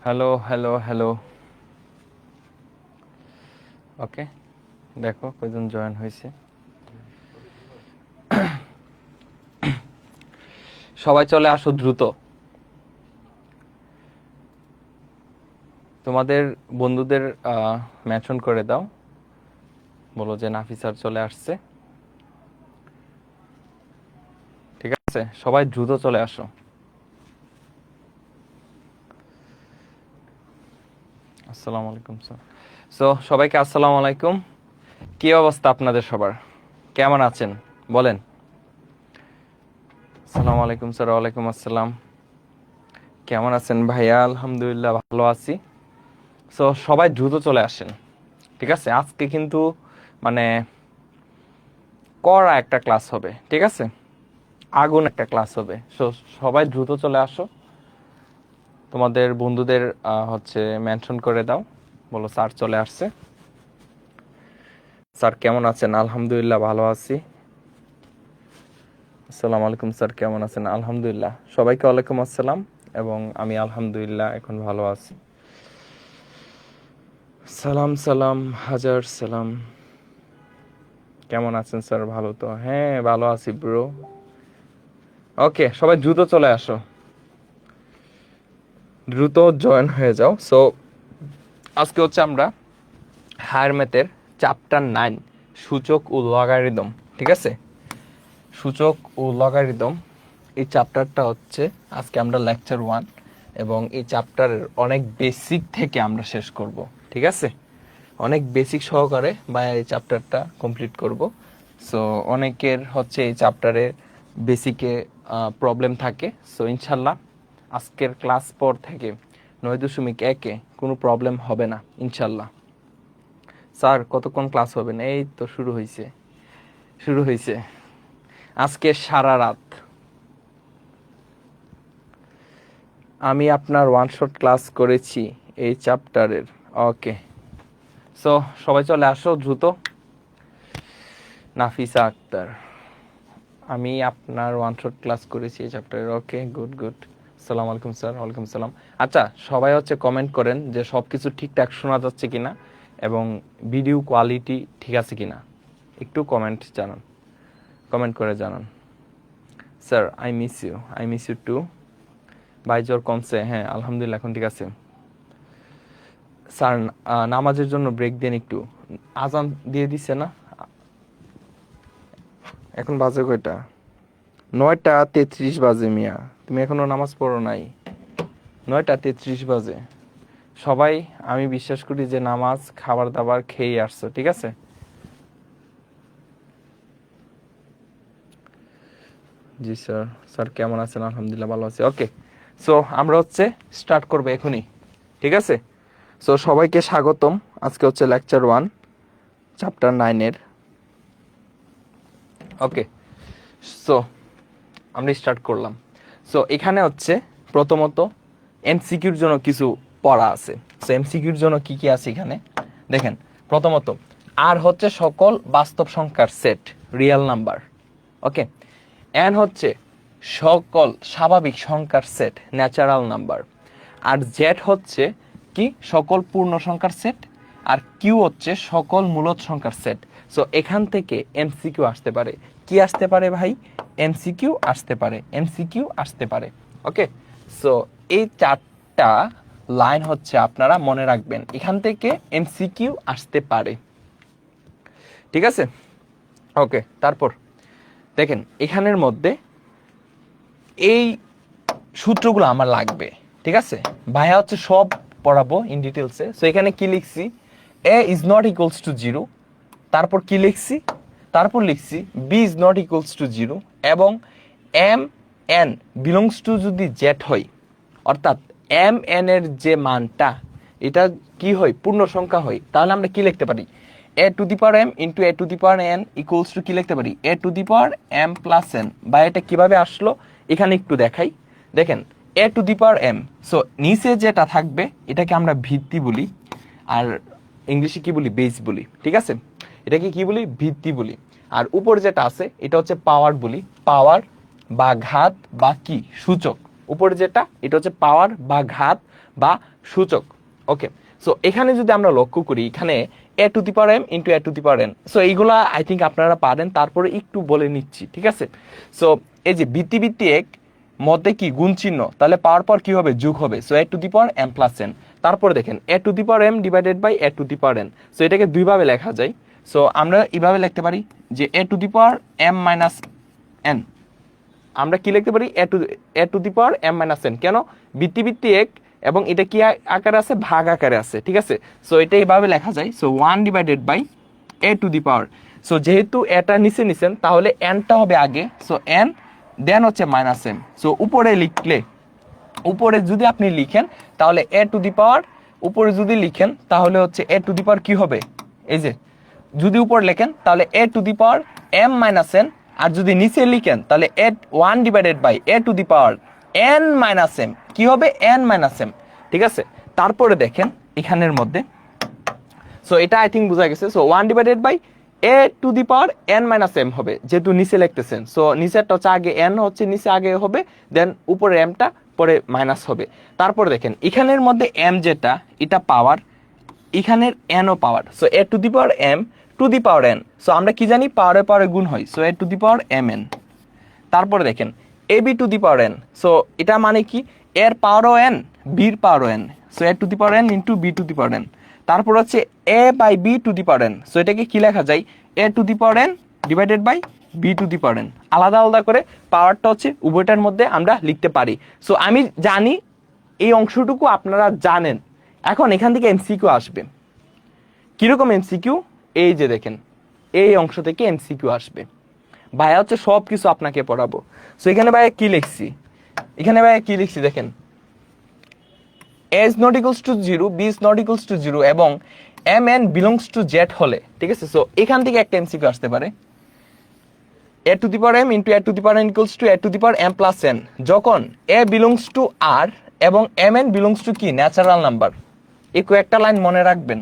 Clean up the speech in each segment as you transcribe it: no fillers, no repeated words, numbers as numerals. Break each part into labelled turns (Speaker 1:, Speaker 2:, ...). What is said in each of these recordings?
Speaker 1: Hello hello hello. ওকে, দেখো কয়জন join হয়েছে। সবাই চলে আসো দ্রুত। তোমাদের বন্ধুদের মেনশন করে দাও, বলো যে নাফি স্যার চলে আসছে। ঠিক আছে, সবাই দ্রুত চলে আসো। আসসালামু আলাইকুম স্যার। সো সবাইকে আসসালামু আলাইকুম। কি অবস্থা আপনাদের সবার, কেমন আছেন বলেন? আসসালামু আলাইকুম স্যার। ওয়ালাইকুম আসসালাম। কেমন আছেন ভাইয়া? আলহামদুলিল্লাহ ভালো আছি। সো সবাই দ্রুত চলে আসেন। ঠিক আছে, আজকে কিন্তু মানে কড়া একটা ক্লাস হবে। ঠিক আছে, আগুন একটা ক্লাস হবে। সো সবাই দ্রুত চলে আসো। তোমাদের বন্ধুদের হচ্ছে মেনশন করে দাও, বলো স্যার চলে আসছে। স্যার কেমন আছেন? আলহামদুলিল্লাহ ভালো আছি। আসসালামু আলাইকুম স্যার, কেমন আছেন? আলহামদুলিল্লাহ। সবাইকে ওয়ালাইকুম আসসালাম। এবং আমি আলহামদুলিল্লাহ এখন ভালো আছি। সালাম সালাম, হাজার সালাম। কেমন আছেন স্যার? ভালো তো? হ্যাঁ ভালো আছি ব্রো। ওকে, সবাই দ্রুত চলে আসো, দ্রুত জয়েন হয়ে যাও। সো আজকে হচ্ছে আমরা হায়ার ম্যাথের চ্যাপ্টার 9 সূচক ও লগারিদম। ঠিক আছে, সূচক ও লগারিদম এই চ্যাপ্টারটা হচ্ছে আজকে আমরা লেকচার 1, এবং এই চ্যাপ্টারের অনেক বেসিক থেকে আমরা শেষ করব। ঠিক আছে, অনেক বেসিক সহকারে বা এই চ্যাপ্টারটা কমপ্লিট করব। সো অনেকের হচ্ছে এই চ্যাপ্টারে বেসিকে প্রবলেম থাকে। সো ইনশাল্লাহ আজকের ক্লাস পর থেকে 9.1-এ কোনো প্রবলেম হবে না ইনশাল্লাহ। স্যার কতক্ষণ ক্লাস হবেন? এই তো শুরু হয়েছে, শুরু হয়েছে আজকে সারা রাত। আমি আপনার ওয়ান শট ক্লাস করেছি এই চ্যাপ্টারের। ওকে, সো সবাই চলে আসো দ্রুত। নাফিসা আক্তার, আমি আপনার ওয়ান শট ক্লাস করেছি এই চ্যাপ্টারের। ওকে, গুড গুড। আসসালামু আলাইকুম স্যার। ওয়ালাইকুম সালাম। আচ্ছা, সবাই হচ্ছে কমেন্ট করেন যে সব কিছু ঠিকঠাক শোনা যাচ্ছে কিনা এবং ভিডিও কোয়ালিটি ঠিক আছে কিনা। একটু কমেন্ট জানান, কমেন্ট করে জানান। Sir I miss you, I miss you too. ভাই জ্বর কমছে? হ্যাঁ আলহামদুলিল্লাহ এখন ঠিক আছে। স্যার নামাজের জন্য ব্রেক দেন একটু। আজান দিয়ে দিছে না? এখন বাজে কয়টা? 9:33 বাজে মিয়া, তুমি এখনো নামাজ পড়ো নাই? 9:33 বাজে। সবাই আমি বিশ্বাস করি যে নামাজ খাবার দাবার খেয়ে আসছো। ঠিক আছে, জি স্যার। স্যার কেমন আছেন? আলহামদুলিল্লাহ ভালো আছি। ওকে, সো আমরা হচ্ছে স্টার্ট করবো এখনই। ঠিক আছে, সো সবাইকে স্বাগতম। আজকে হচ্ছে লেকচার 1 চ্যাপ্টার 9-এর। ওকে, সো আমরা স্টার্ট করলাম। সো এখানে হচ্ছে প্রথমত এমসিকিউর জন্য কিছু পড়া আছে। সো এমসিকিউর জন্য কি কি আছে এখানে দেখেন। প্রথমত আর হচ্ছে সকল বাস্তব সংখ্যার সেট, রিয়েল নাম্বার। ওকে, এন হচ্ছে সকল স্বাভাবিক সংখ্যার সেট, ন্যাচারাল নাম্বার। আর জেড হচ্ছে কি সকল পূর্ণ সংখ্যার সেট। আর কিউ হচ্ছে সকল মূলদ সংখ্যার সেট। সো এখান থেকে এমসিকিউ আসতে পারে। কি আসতে পারে ভাই? এমসিকিউ আসতে পারে, এমসিকিউ আসতে পারে। ওকে, সো এই চারটা লাইন হচ্ছে আপনারা মনে রাখবেন, এখান থেকে এমসিকিউ আসতে পারে। ঠিক আছে, ওকে। তারপর দেখেন এখানের মধ্যে এই সূত্রগুলো আমার লাগবে। ঠিক আছে, ভাইয়া হচ্ছে সব পড়াবো ইন ডিটেলসে। সো এখানে কি লিখছি? A is not equals to 0। তারপর কি লিখছি? তারপর লিখছি B is not equals to 0 এবং এম এন বিলংস টু যদি জেড হয়, অর্থাৎ এম এন এর যে মানটা এটা কি হয়? পূর্ণ সংখ্যা হয়। তাহলে আমরা কি লিখতে পারি? A to the power M into a to the power n equals to কি লিখতে পারি? A to the power m plus n. বা এটা কিভাবে আসলো এখানে একটু দেখাই। দেখেন a to the power m. So নিচে যেটা থাকবে এটাকে আমরা ভিত্তি বলি, আর ইংলিশে কি বলি? বেস বলি। ঠিক আছে, এটাকে কি বলি? ভিত্তি বলি। আর উপর যেটা আছে এটা হচ্ছে পাওয়ার বলি, পাওয়ার বা ঘাত বা কি সূচক। উপরে যেটা এটা হচ্ছে পাওয়ার বা ঘাত বা সূচক। ওকে, সো এখানে যদি আমরা লক্ষ্য করি এখানে a to the power m into a to the power n, so এইগুলা আই থিঙ্ক আপনারা পারেন, তারপরে একটু বলে নিচ্ছি, ঠিক আছে। সো এই যে ভিত্তি ভিত্তি এক মধ্যে কি গুণ চিহ্ন, তাহলে পাওয়ার পর কি হবে, যোগ হবে, so a to the power m plus n। তারপরে দেখেন a to the power m divided by a to the power n, so এটাকে দুইভাবে লেখা যায়। সো আমরা এইভাবে লিখতে পারি যে a to the power m minus n, আমরা কি লিখতে পারি a to the power m minus n, কেন, ভিত্তি ভিত্তি এক এবং এটা কি আকারে আছে, ভাগ আকারে আছে, ঠিক আছে। সো এটা এইভাবে লেখা যায়, so 1 divided by a to the power, so যেহেতু এটা নিচে নিছেন তাহলে nটা হবে আগে, সো n দেন হচ্ছে মাইনাস m, সো উপরে লিখলে, উপরে যদি আপনি লিখেন তাহলে a টু দি পাওয়ার, উপরে যদি লিখেন তাহলে হচ্ছে a টু দি পাওয়ার কি হবে, এই যে যদি উপরে লেখেন তাহলে a to the power m minus n, আর যদি নিচে লিখেন তাহলে 1 divided by a to the power n minus m, কি হবে n মাইনাস m, ঠিক আছে। তারপরে দেখেন এখানের মধ্যে, সো এটা আই থিঙ্ক বোঝা গেছে, so 1 divided by a to the power n minus m হবে, যেহেতু নিচে লিখতেছেন, সো নিচেরটা হচ্ছে আগে n হচ্ছে নিচে আগে হবে, দেন উপরে mটা পরে মাইনাস হবে। তারপরে দেখেন এখানের মধ্যে m যেটা এটা পাওয়ার, এখানের n ও power, so a to the power m to the power n, so আমরা কি জানি পাওয়ারে পাওয়ারে গুণ হয়, so a to the power mn। তারপরে দেখেন ab to the power n, so এটা মানে কি এর পাওয়ারও n বির পাওয়ারও n, so a to the power n into b to the power n। তারপর হচ্ছে a by b to the power n, so এটাকে কি লেখা যায়, a to the power n divided by b to the power n। আলাদা আলাদা করে পাওয়ারটা হচ্ছে উভয়টার মধ্যে আমরা লিখতে পারি। সো আমি জানি এই অংশটুকু আপনারা জানেন, এখন এখান থেকে এমসিকিউ আসবে। কিরকম এমসিকিউ, এই যে দেখেন এই অংশ থেকে এমসিকিউ আসবে, ভাইয়া হচ্ছে সব কিছু আপনাকে পড়াবো। সো এখানে ভাইয়া কি লিখছি, এখানে ভাইয়া কি লিখছি দেখেন, a is not equals to 0, b is not equals to 0 এবং mn belongs to z হলে, ঠিক আছে। সো এখান থেকে একটা এমসিকিউ আসতে পারে, a to the power m into a to the power n equals to a to the power m plus n, যখন a belongs to r এবং mn belongs to কি, ন্যাচারাল নাম্বার। এই কয়েকটা লাইন মনে রাখবেন।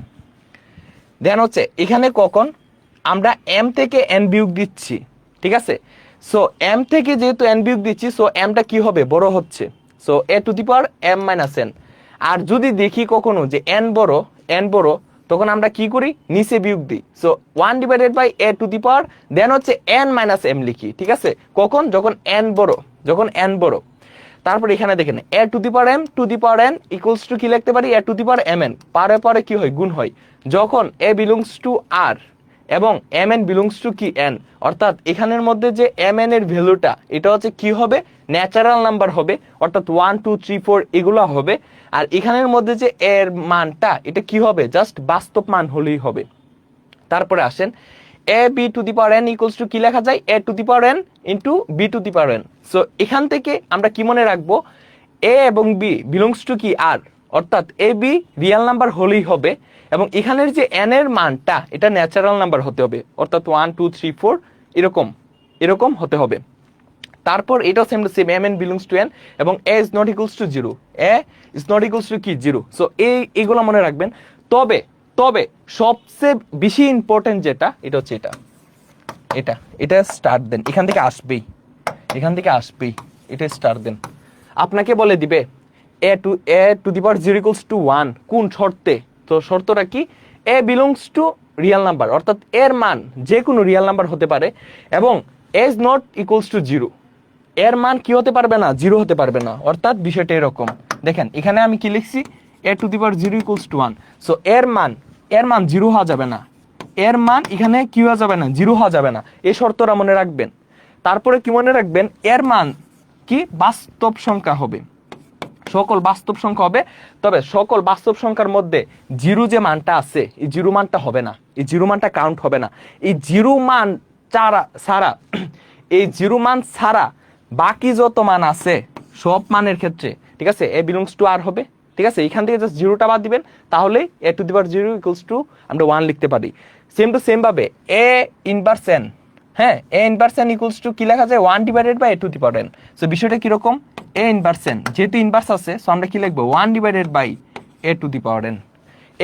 Speaker 1: দেন হচ্ছে এখানে কখন আমরা m থেকে n বিয়োগ দিচ্ছি, ঠিক আছে। সো m থেকে যেহেতু n বিয়োগ দিচ্ছি, সো mটা কি হবে, বড় হচ্ছে, so a to the power m minus n। আর যদি দেখি কখনো যে n বড়, তখন আমরা কি করি, নিচে বিয়োগ দিই, so 1 divided by a to the power then হচ্ছে n মাইনাস m লিখি, ঠিক আছে। কখন, যখন n বড়। তারপর এখানে দেখেন a to the power m to the power n equals to কি লিখতে পারি, a to the power mn, পরে কি হয়, গুণ হয়, যখন a বিলংস টু r এবং mn বিলংস টু কি n, অর্থাৎ এখানের মধ্যে যে mn এর ভ্যালুটা এটা হচ্ছে কি হবে, ন্যাচারাল নাম্বার হবে, অর্থাৎ 1 2 3 4 এগুলো হবে। আর এখানের মধ্যে যে এর মানটা এটা কি হবে, জাস্ট বাস্তব মান হলেই হবে। তারপরে আসেন a b to the power n equals to কি লেখা যায়, a to the power n into b to the power n। So এখান থেকে আমরা কি মনে রাখবো, a এবং b বিলংস টু কি r, অর্থাৎ a b রিয়েল নাম্বার হলেই হবে এবং এখানের যে n এর মানটা এটা ন্যাচারাল নাম্বার হতে হবে, অর্থাৎ 1 2 3 4 এরকম হতে হবে। তারপর এটাও same to same mn belongs to n এবং a is not equals to 0, a is not equals to কি 0। সো এইগুলো মনে রাখবেন। তবে সবচেয়ে বেশি ইম্পর্টেন্ট যেটা এটা হচ্ছে এটা স্টার্ট দেন, এখান থেকে আসবেই, এটা স্টার্ট দেন। আপনাকে বলে দিবে a to the power 0 equals to 1 কোন শর্তে, তো শর্তটা কি, a belongs to real number, অর্থাৎ এর মান যে কোনো রিয়েল নাম্বার হতে পারে এবং a is not equals to 0, এর মান কি হতে পারবে না, 0 হতে পারবে না। অর্থাৎ বিষয়টা এরকম, দেখেন এখানে আমি কি লিখছি, a to the power 0 equals to 1, so এর মান 0 হওয়া যাবে না, এর মান এখানে কি হওয়া যাবে না, 0 হওয়া যাবে না, এই শর্তটা মনে রাখবেন। তারপরে কি মনে রাখবেন, এর মান কি বাস্তব সংখ্যা হবে, সকল বাস্তব সংখ্যা হবে। তবে সকল বাস্তব সংখ্যার মধ্যে 0 যে মানটা আছে এই 0 মানটা হবে না, এই 0 মানটা কাউন্ট হবে না। এই 0 মান ছাড়া বাকি যত মান আছে সব মানের ক্ষেত্রে, ঠিক আছে, a বিলংস টু r হবে, ঠিক আছে। এখান থেকে জাস্ট 0টা বাদ দিবেন, তাহলে a to the power 0 equals to আমরা 1 লিখতে পারি। সেম টু সেম ভাবে a ইনভার্স n, হ্যাঁ, a inverse n equals to কি লেখা যায়, 1 divided by a to the power n। So বিষয়টা কি রকম, a ইনভার্স n যেহেতু ইনভার্স আছে, সো আমরা কি লিখবো, 1 divided by a to the power n।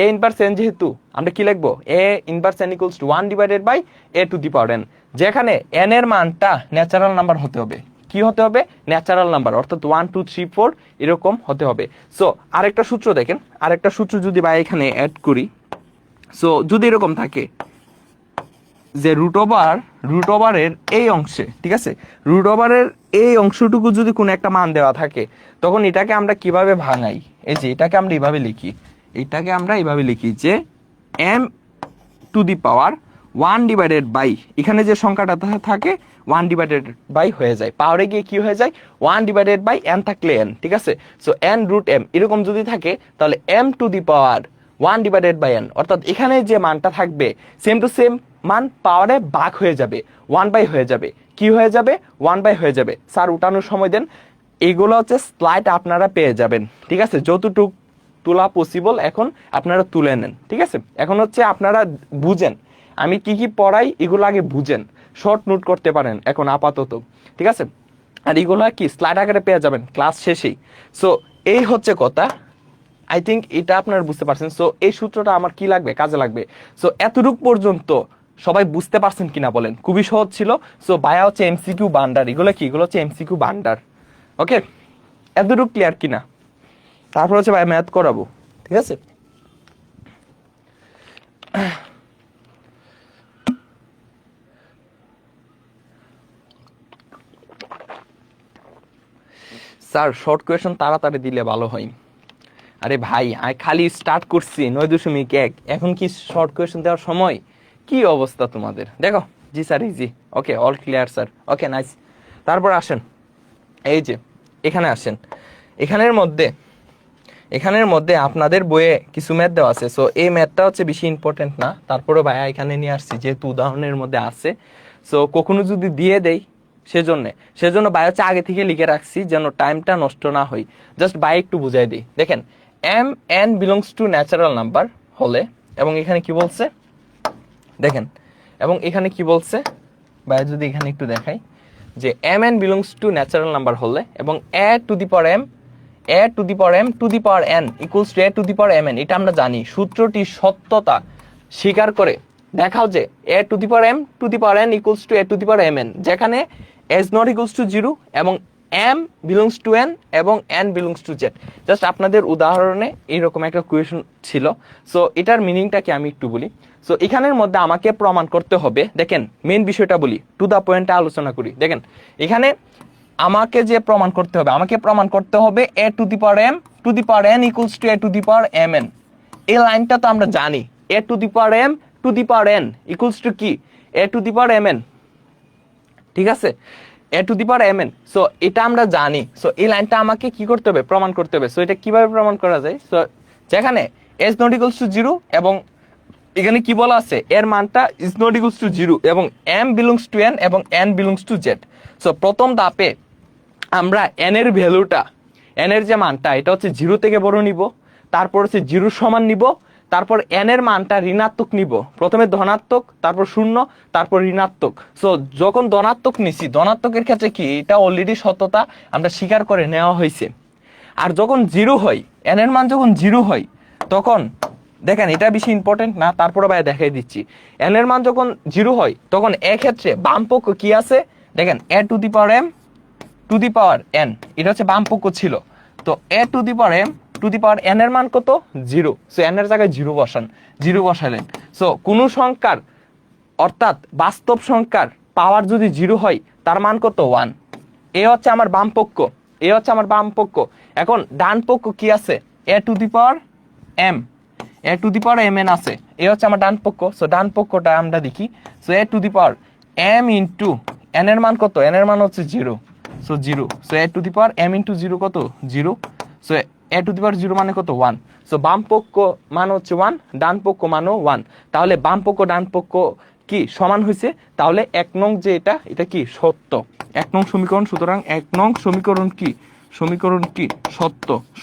Speaker 1: a inverse n যেহেতু আমরা কি লিখবো, a inverse n equals to 1 divided by a to the power n, যেখানে n এর মানটা ন্যাচারাল নাম্বার হতে হবে, কি হতে হবে, ন্যাচারাল নাম্বার, অর্থাৎ 1 2 3 4 এরকম হতে হবে। সো আরেকটা সূত্র দেখেন, আরেকটা সূত্র যদি ভাই এখানে অ্যাড করি, সো যদি এরকম থাকে যে রুট ওভারের এই অংশে, ঠিক আছে, রুট ওভারের এই অংশটুকু যদি কোনো একটা মান দেওয়া থাকে, তখন এটাকে আমরা কিভাবে ভাঙাই, এই যে এটাকে আমরা এইভাবে লিখি, এটাকে আমরা এইভাবে লিখি যে m to the power 1 divided by, এখানে যে সংখ্যাটা থাকে 1 ডিভাইডেড বাই হয়ে যায়, পাওয়ারে গিয়ে কি হয়ে যায় 1 ডিভাইডেড বাই n থাকলে n, ঠিক আছে। সো n রুট m এরকম যদি থাকে, তাহলে m to the power 1 divided by n, অর্থাৎ এখানে যে মানটা থাকবে সেম টু সেম মান পাওয়ারে ভাগ হয়ে যাবে, 1 বাই হয়ে যাবে, কি হয়ে যাবে 1 বাই হয়ে যাবে। স্যার উঠানোর সময় দেন, এইগুলো হচ্ছে স্লাইড আপনারা পেয়ে যাবেন, ঠিক আছে, যতটুকু তোলা পসিবল এখন আপনারা তুলে নেন, ঠিক আছে। এখন হচ্ছে আপনারা বুঝেন আমি কি কি পড়াই, এগুলো আগে বুঝেন, শর্ট নোট করতে পারেন এখন আপাতত, ঠিক আছে। আর এগুলো কি স্লাইড আকারে পেয়ে যাবেন ক্লাস শেষেই। সো এই হচ্ছে কথা, আই থিঙ্ক এটা আপনারা বুঝতে পারছেন। সো এই সূত্রটা আমার কি লাগবে, কাজে লাগবে। সো এতটুক পর্যন্ত সবাই বুঝতে পারছেন কিনা বলেন, খুবই সহজ ছিল। সো ভাইয়া হচ্ছে এমসিকিউ বান্ডার, এগুলো কি, এগুলো হচ্ছে এমসিকিউ বান্ডার, ওকে, এতটুক ক্লিয়ার কিনা। তারপর হচ্ছে ভাই ম্যাথ করাবো, ঠিক আছে। স্যার শর্ট কোয়েশন তাড়াতাড়ি দিলে ভালো হয়। আরে ভাই আমি খালি স্টার্ট করছি 9.1, এখন কি শর্ট কোয়েশন দেওয়ার সময়? কি অবস্থা তোমাদের, দেখো। জি sir easy, okay, all clear sir, okay nice. তারপর আসেন, এই যে এখানে আসেন, এখানের মধ্যে আপনাদের বইয়ে কিছু ম্যাথ দেওয়া আছে। সো এই ম্যাথটা হচ্ছে বেশি ইম্পর্টেন্ট না, তারপরে ভাইয়া এখানে নিয়ে আসছি যেহেতু উদাহরণের মধ্যে আছে। সো কখনো যদি দিয়ে দেই সেজন্য ভাই হচ্ছে আগে থেকে লিখে রাখছি যেন টাইমটা নষ্ট না হয়। জাস্ট ভাই একটু বুঝাই দিই, দেখেন M N belongs to natural number হলে, এবং এখানে কি বলছে দেখেন, এবং এখানে কি বলছে ভাই যদি এখানে একটু দেখাই, যে m N belongs to natural number হলে এবং a to the power m to the power n equals to a to the power m n, এটা আমরা জানি। সূত্রটি সত্যতা স্বীকার করে দেখাও যে a to the power m to the power n equals to a to the power m n, যেখানে এস নট ইকুয়ালস টু 0 এবং এম বিলংস টু এন এবং n belongs to Z. Just আপনাদের উদাহরণে এইরকম একটা কোয়েশন ছিল। So এটার মিনিংটা কি আমি একটু বলি। সো এখানের মধ্যে আমাকে প্রমাণ করতে হবে, দেখেন মেইন বিষয়টা বলি, টু দা পয়েন্টে আলোচনা করি। দেখেন এখানে আমাকে যে প্রমাণ করতে হবে, a to the power m to the power n equals to a to the power m n. এই লাইনটা তো আমরা জানি, a to the power m to the power n equals to কি, a to the power m n, ঠিক আছে, a to the power m n. So এটা আমরা জানি। সো এই লাইনটা আমাকে কি করতে হবে, প্রমাণ করতে হবে। সো এটা কিভাবে প্রমাণ করা যায়, সো যেখানে এস নট ইকুয়ালস টু 0 এবং এখানে কি বলা আছে, এর মানটা ইজ নট ইকুয়ালস টু 0 এবং এম বিলংস টু এন এবং n belongs to Z. So প্রথম ধাপে আমরা এন এর ভ্যালুটা, এন এর যে মানটা এটা হচ্ছে 0 থেকে বড় নিব, তারপর হচ্ছে 0 সমান নিব, তারপর এন এর মানটা ঋণাত্মক নিব, প্রথমে ধনাত্মক, তারপর 0, তারপর ঋণাত্মক। সো যখন ধনাত্মক নিছি, ধনাত্মকের ক্ষেত্রে কি এটা অলরেডি সত্যতা আমরা স্বীকার করে নেওয়া হয়েছে। আর যখন 0 হয়, এন এর মান যখন 0 হয়, তখন দেখেন এটা বেশি ইম্পর্টেন্ট না, তারপরে ভাই দেখাই দিচ্ছি। এন এর মান যখন 0 হয়, তখন এক্ষেত্রে বাম পক্ষ কি আছে, দেখেন a to the power m to the power n, এটা হচ্ছে বাম পক্ষ ছিল। তো a to the power m to the power n এর মান কত, 0। সো এন এর জায়গায় 0 বসান, 0 বসালেন। সো কোনো সংখ্যার, অর্থাৎ বাস্তব সংখ্যার পাওয়ার যদি 0 হয়, তার মান কত, 1। এ হচ্ছে আমার বাম পক্ষ, এখন ডান পক্ষ কি আছে, a to the power m, a to the power m n আছে, এ হচ্ছে আমার ডান পক্ষ। সো ডান পক্ষটা আমরা দেখি। So A to the power M into N এর মান কত, এন এর মান হচ্ছে 0। So 0, so A to the power M into 0 কত, 0। So A to the power 0 মানে কত, 1। সো বাম পক্ষ মান হচ্ছে 1, ডান পক্ষ মানও 1। তাহলে বাম পক্ষ ডান পক্ষ কি সমান হয়েছে, তাহলে 1 নং যে এটা কি সত্য, 1 নং সমীকরণ। সুতরাং 1 নং সমীকরণ কি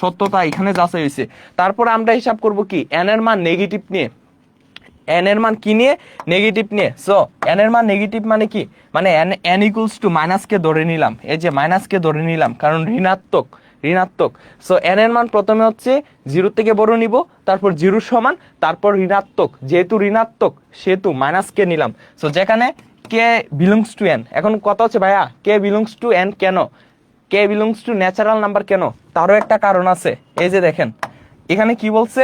Speaker 1: সত্যতা এখানে যাচাই হয়েছে। তারপর আমরা হিসাব করব কি, এন এর মান নেগেটিভ নিয়ে, এন এর মান কি নিয়ে, নেগেটিভ নিয়ে। সো এন এর মান নেগেটিভ মানে কি, মানে এন ইকুয়ালস টু মাইনাসকে ধরে নিলাম, এই যে মাইনাসকে ধরে নিলাম, কারণ ঋণাত্মক। সো এন এর মান প্রথমে হচ্ছে 0 থেকে বড় নিব, তারপর 0 সমান, তারপর ঋণাত্মক, যেহেতু ঋণাত্মক সেহেতু মাইনাসকে নিলাম। সো যেখানে কে বিলংস টু এন। এখন কথা হচ্ছে ভাইয়া কে বিলংস টু এন কেন, কে বিলংস টু ন্যাচারাল নাম্বার কেন, তারও একটা কারণ আছে। এই যে দেখেন এখানে কি বলছে,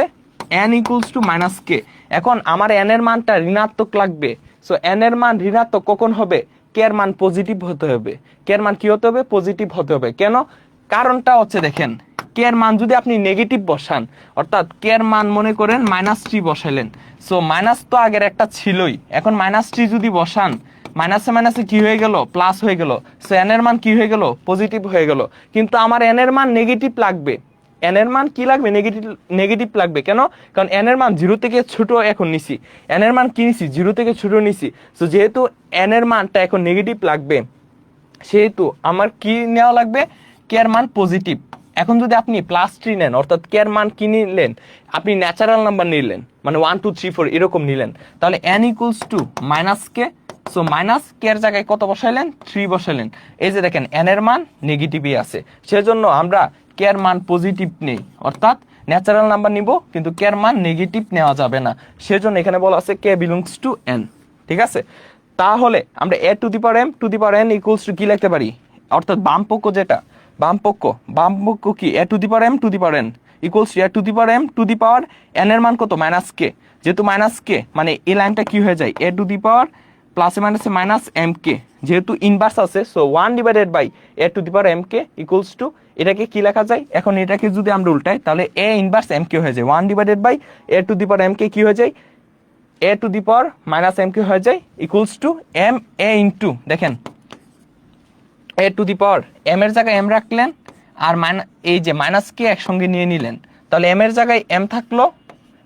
Speaker 1: এন ইকুয়ালস টু মাইনাস কে। এখন আমার এন এর মানটা ঋণাত্মক লাগবে। সো এন এর মান ঋণাত্মক কখন হবে, কে এর মান পজিটিভ হতে হবে। কে এর মান কি হতে হবে, পজিটিভ হতে হবে। কেন, কারণটা হচ্ছে দেখেন কে এর মান যদি আপনি নেগেটিভ বসান, অর্থাৎ কে এর মান মনে করেন -3 বসাইলেন, সো মাইনাস তো আগের একটা ছিলই, এখন -3 যদি বসান, মাইনাসে মাইনাসে কি হয়ে গেল, প্লাস হয়ে গেল। সো এন এর মান কি হয়ে গেল, পজিটিভ হয়ে গেল। কিন্তু আমার এন এর মান নেগেটিভ লাগবে, এন এর মান কি লাগবে, নেগেটিভ লাগবে। কেন, কারণ এন এর মান 0 থেকে ছোট এখন নিছি, এন এর মান কি নিছি, 0 থেকে ছোট নিছি। সো যেহেতু এন এর মানটা এখন নেগেটিভ লাগবে, সেহেতু আমার কি নেওয়া লাগবে, কে এর মান পজিটিভ। এখন যদি আপনি +3 নেন, অর্থাৎ কে এর মান কি নিলেন, আপনি ন্যাচারাল নাম্বার নিলেন, মানে 1 2 3 4 এরকম নিলেন, তাহলে n equals to minus k. So minus k এর জায়গায় কত বসাইলেন, 3 বসাইলেন। এই যে দেখেন n এর মান নেগেটিভই আছে, সেজন্য আমরা কে এর মান পজিটিভ নেই, অর্থাৎ ন্যাচারাল নাম্বার নিব, কিন্তু কে এর মান নেগেটিভ নেওয়া যাবে না। সেজন্য এখানে বলা আছে কে বিলংস টু n। ঠিক আছে, তাহলে আমরা a to the power n equals to কি লিখতে পারি, অর্থাৎ বামপক্ষ যেটা, বামপক্ষ কি a to the power n equals two a to the power n এর মান কত, মাইনাস কে। যেহেতু মাইনাস কে মানে এই লাইনটা কি হয়ে যায়, a টু দি পাওয়ার প্লাসে মাইনাসে মাইনাস এম কে, যেহেতু ইনভার্স আছে, so 1 divided by a to the power m কে ইকুয়ালস টু, এটাকে কি লেখা যায়, এখন এটাকে যদি আমরা উল্টাই তাহলে a ইনভার্স m কে হয়ে যায়, 1 divided by a to the power m কে কি হয়ে যায়, a to the power minus m কে হয়ে যায় equals to m a into, দেখেন a to the power m এর জায়গায় m রাখলেন, আর এই যে মাইনাস কে একসঙ্গে নিয়ে নিলেন, তাহলে m এর জায়গায় m থাকলো,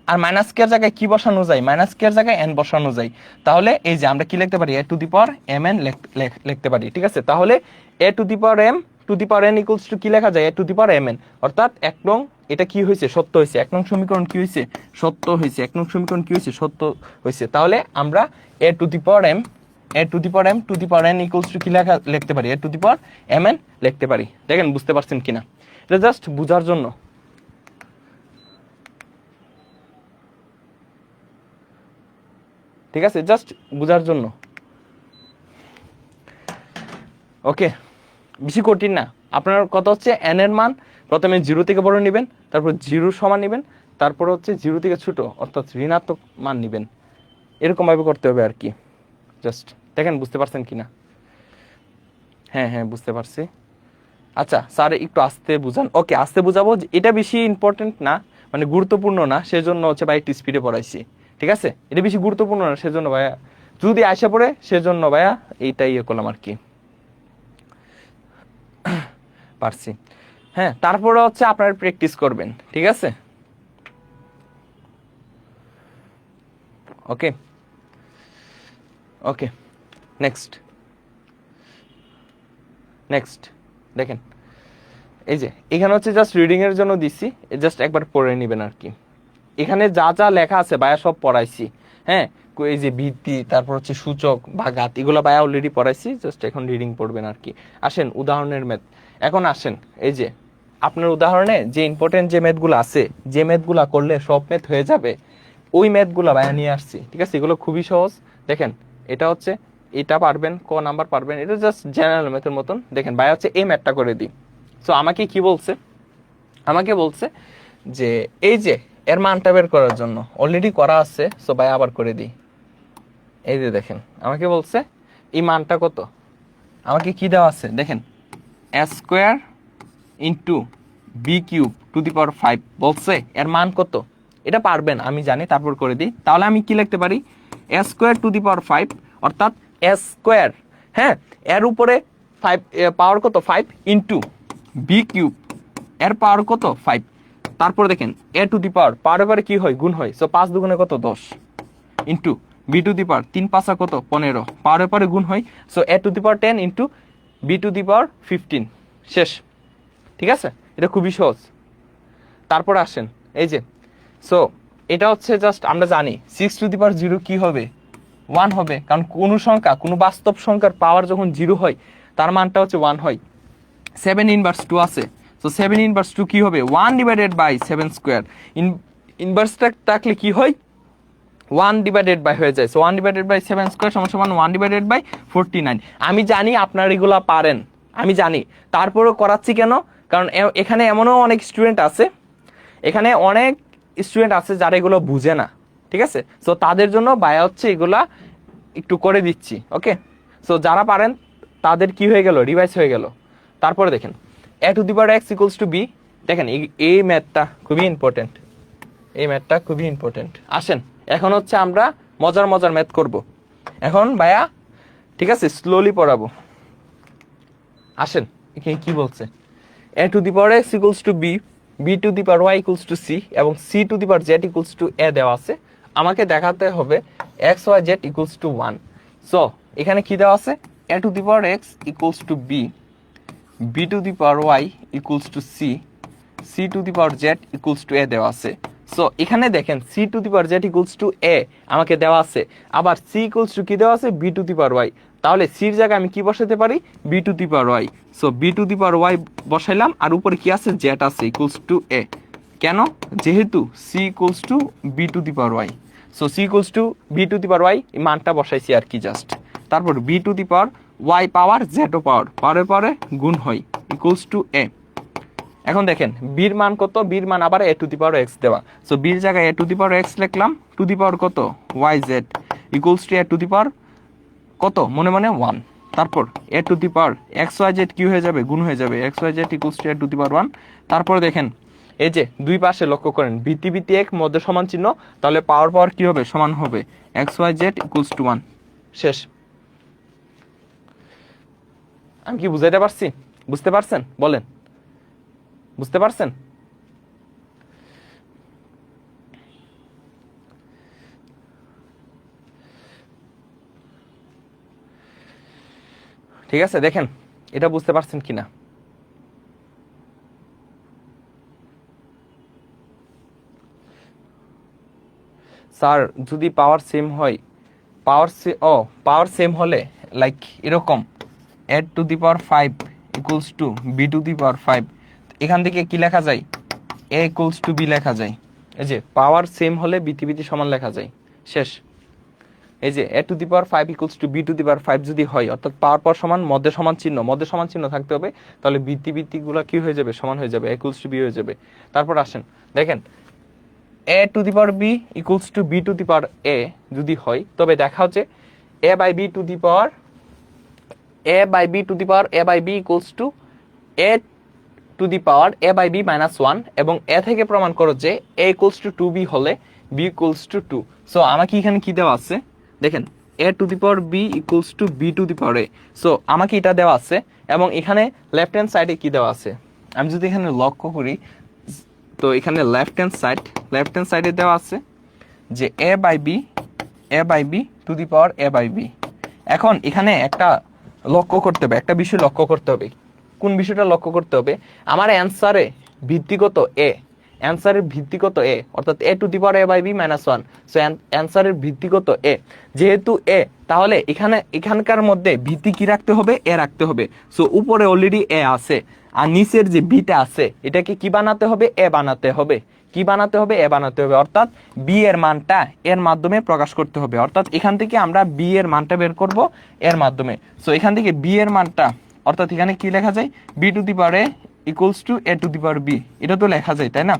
Speaker 1: আর মাইনাস কে এর জায়গায় কি বসানো যায়, মাইনাস কে এর জায়গায় n বসানো যায়। তাহলে এই যে আমরা কি লিখতে পারি, a to the power mn লিখতে পারি। ঠিক আছে, তাহলে a to the power m to the power n equals to কি লেখা যায়, a to the power mn, অর্থাৎ 1 নং এটা কি হয়েছে, সত্য হয়েছে। 1 নং সমীকরণ কি হয়েছে, সত্য হয়েছে। 1 নং সমীকরণ কি হয়েছে, সত্য হয়েছে। তাহলে আমরা a to the power m to the power n equals to কি লিখতে পারি, a to the power mn লিখতে পারি। দেখেন বুঝতে পারছেন কিনা, এটা জাস্ট বোঝার জন্য। ঠিক আছে, জাস্ট বোঝার জন্য। ওকে, বেশি কঠিন না। আপনার কথা হচ্ছে n এর মান প্রথমে 0 থেকে বড় নেবেন, তারপর 0 সমান নেবেন, তারপর হচ্ছে 0 থেকে ছোট অর্থাৎ ঋণাত্মক মান নেবেন, এরকম ভাবে করতে হবে আর কি। জাস্ট দেখেন বুঝতে পারছেন কিনা। হ্যাঁ হ্যাঁ বুঝতে পারছি। আচ্ছা স্যার একটু আস্তে বুঝান। ওকে, আস্তে বুঝাবো, এটা বেশি ইম্পর্টেন্ট না, মানে গুরুত্বপূর্ণ না, সেজন্য হচ্ছে ভাই একটু স্পিডে পড়াইছি। ঠিক আছে, এটা বেশি গুরুত্বপূর্ণ না, সেজন্য ভাইয়া যদি আসা পড়ে, সেজন্য ভাইয়া এইটাই ইয়ে করলাম আর কি। পারছি। হ্যাঁ, তারপরে হচ্ছে আপনারা প্র্যাকটিস করবেন। ঠিক আছে, ওকে ওকে, নেক্সট দেখেন, এই যে এখানে হচ্ছে জাস্ট রিডিং এর জন্য দিছি, জাস্ট একবার পড়ে নেবেন আর কি। এখানে যা যা লেখা আছে ভাইয়া সব পড়াইছি। হ্যাঁ, এই যে ভিত্তি, তারপর হচ্ছে সূচক বা ঘাত, এগুলো ভাইয়া অলরেডি পড়াইছি, জাস্ট এখন রিডিং পড়বেন আর কি। আসেন উদাহরণের ম্যাথ, এখন আসেন এই যে আপনার উদাহরণে যে ইম্পর্টেন্ট যে ম্যাথগুলো আছে, যে ম্যাথগুলো করলে সব ম্যাথ হয়ে যাবে, ওই ম্যাথগুলো ভাইয়া নিয়ে আসছি। ঠিক আছে, এগুলো খুবই সহজ। দেখেন এটা হচ্ছে, এটা পারবেন, ক নাম্বার পারবেন, এটা জাস্ট জেনারেল ম্যাথের মতন। দেখেন ভাইয়া হচ্ছে এই ম্যাথটা করে দিই। সো আমাকে কি বলছে, আমাকে বলছে যে এই যে এর মানটা বের করার জন্য অলরেডি করা আছে, সো ভাই আবার করে দিই। এই যে দেখেন আমাকে বলছে এই মানটা কত, আমাকে কি দেওয়া আছে, দেখেন a² into b³ to the পাওয়ার 5 বলছে, এর মান কত, এটা পারবেন আমি জানি, তারপর করে দিই। তাহলে আমি কি লিখতে পারি, a² টু দি পাওয়ার 5, অর্থাৎ a², হ্যাঁ, এর উপরে 5 পাওয়ার কত 5 ইন্টু b³ এর পাওয়ার কত 5, তারপর দেখেন a টু দি পাওয়ার, পাওয়ার পরে কি হয়, গুণ হয়, সো 5 দুগুণে কত 10 into b to the power 3 5 কত 15, পাওয়ার পরে গুণ হয়, so a to the power 10 into b to the power 15, শেষ। ঠিক আছে, এটা খুবই সহজ। তারপর আসেন এই যে, সো এটা হচ্ছে জাস্ট আমরা জানি 6 টু দি পাওয়ার 0 কি হবে, 1 হবে, কারণ কোনো সংখ্যা, কোনো বাস্তব সংখ্যার পাওয়ার যখন 0 হয় তার মানটা হচ্ছে 1 হয়। 7 ইনভার্স 2 আছে, সো 7 ইনভার্স 2 কি হবে, 1 ডিভাইডেড বাই 7 স্কোয়ার। ইনভার্সটা থাকলে কি হয়, 1/, হয়ে যায়। সো 1/7² সমান সমান 1/49। আমি জানি আপনারা এগুলা পারেন, আমি জানি, তারপরেও করাচ্ছি কেন, কারণ এখানে এমনও অনেক স্টুডেন্ট আছে, এখানে অনেক স্টুডেন্ট আছে যারা এগুলো বুঝে না, ঠিক আছে? সো তাদের জন্য ভাইয়া হচ্ছে এগুলা একটু করে দিচ্ছি, ওকে? সো যারা পারেন তাদের কি হয়ে গেল, রিভাইজ হয়ে গেল। তারপরে দেখেন a⁴x = b, দেখেন এই ম্যাথটা খুবই ইম্পর্টেন্ট, এই ম্যাথটা খুবই ইম্পর্টেন্ট। আসেন এখন হচ্ছে আমরা মজার মজার ম্যাথ করব এখন ভাইয়া, ঠিক আছে? স্লোলি পড়াবো। আসেন এখানে কি বলছে, a⁴x = b, b⁴y = c এবং c⁴z = a দেওয়া আছে। আমাকে দেখাতে হবে x y z = 1। সো এখানে কি দেওয়া আছে, a⁴x = b, b⁴y = c, c⁴z = a দেওয়া আছে। সো এখানে দেখেন c⁴z = a আমাকে দেওয়া আছে, আবার c কি দেওয়া আছে, b⁴y। তাহলে c এর জায়গায় আমি কি বসাতে পারি, b⁴y। সো b⁴y বসাইলাম, আর উপরে কি আছে, z আছে = a। কেন, যেহেতু c b⁴y, so c b⁴y এই মানটা বসাইছি আর কি, জাস্ট। তারপর b⁴y পাওয়ার z পাওয়ার, পাওয়ারে পাওয়ারে গুণ হয় = a। এখন দেখেন বির মান কত, বির মান আবার a⁴x দেওয়া। সো বির জায়গায় a⁴x লিখলাম, টু দি পাওয়ার কত, yz = a⁴ কত, মনে মনে 1। তারপর a⁴xyz কি হয়ে যাবে, গুণ হয়ে যাবে, xyz = a⁴1। তারপর দেখেন এই যে দুই পাশে লক্ষ্য করেন ভিত্তি এক মধ্যে সমান চিহ্ন, তাহলে পাওয়ার পাওয়ার কি হবে, সমান হবে, xyz = 1। শেষ। আমি কি বুঝাইতে পারছি, বুঝতে পারছেন, বলেন বুঝতে পারছেন? ঠিক আছে, দেখেন এটা বুঝতে পারছেন কিনা। স্যার যদি পাওয়ার সেম হয়, পাওয়ার সেম হলে লাইক এরকম a⁵ = b⁵, এখান থেকে কি লেখা যায়, a = b লেখা যায়। এই যে পাওয়ার সেম হলে বিতি সমান লেখা যায়। শেষ। এই যে a⁵ = b⁵ যদি হয়, অর্থাৎ পাওয়ার পর সমান, মধ্যে সমান চিহ্ন, মধ্যে সমান চিহ্ন থাকতে হবে, তাহলে বিতি গুলা কি হয়ে যাবে, সমান হয়ে যাবে, a = b হয়ে যাবে। তারপর আসেন দেখেন a⁵b = b⁵a যদি হয়, তবে দেখা হচ্ছে a/b = a/b এবং a থেকে প্রমাণ করো যে a = 2b হলে b = 2। সো আমাকে এখানে কি দেওয়া আছে, দেখেন a⁵b = b⁵a। সো আমাকে এটা দেওয়া আছে, এবং এখানে লেফট হ্যান্ড সাইডে কি দেওয়া আছে, আমি যদি এখানে লক্ষ্য করি, তো এখানে লেফট হ্যান্ড সাইডে দেওয়া আছে যে a/b a/b। এখন এখানে একটা লক্ষ্য করতে হবে, একটা বিষয় লক্ষ্য করতে হবে। কোন বিষয়টা লক্ষ্য করতে হবে, আমার অ্যান্সারে ভিত্তিগত a, অ্যান্সারের ভিত্তিগত a, অর্থাৎ a⁴a/b-1। সো অ্যান্সারের ভিত্তিগত a, যেহেতু a, তাহলে এখানকার মধ্যে ভিত্তি কি রাখতে হবে, a রাখতে হবে। সো উপরে অলরেডি a আছে, আর নিচের যে বিটা আছে এটাকে কি বানাতে হবে, a বানাতে হবে। কি বানাতে হবে, a বানাতে হবে, অর্থাৎ b এর মানটা এর মাধ্যমে প্রকাশ করতে হবে। অর্থাৎ এখান থেকে আমরা b এর মানটা বের করব এর মাধ্যমে। সো এখান থেকে b এর মানটা, অর্থাৎ এখানে কি লেখা যায়, b⁴a = a⁵b, এটা তো লেখা যায়, তাই না?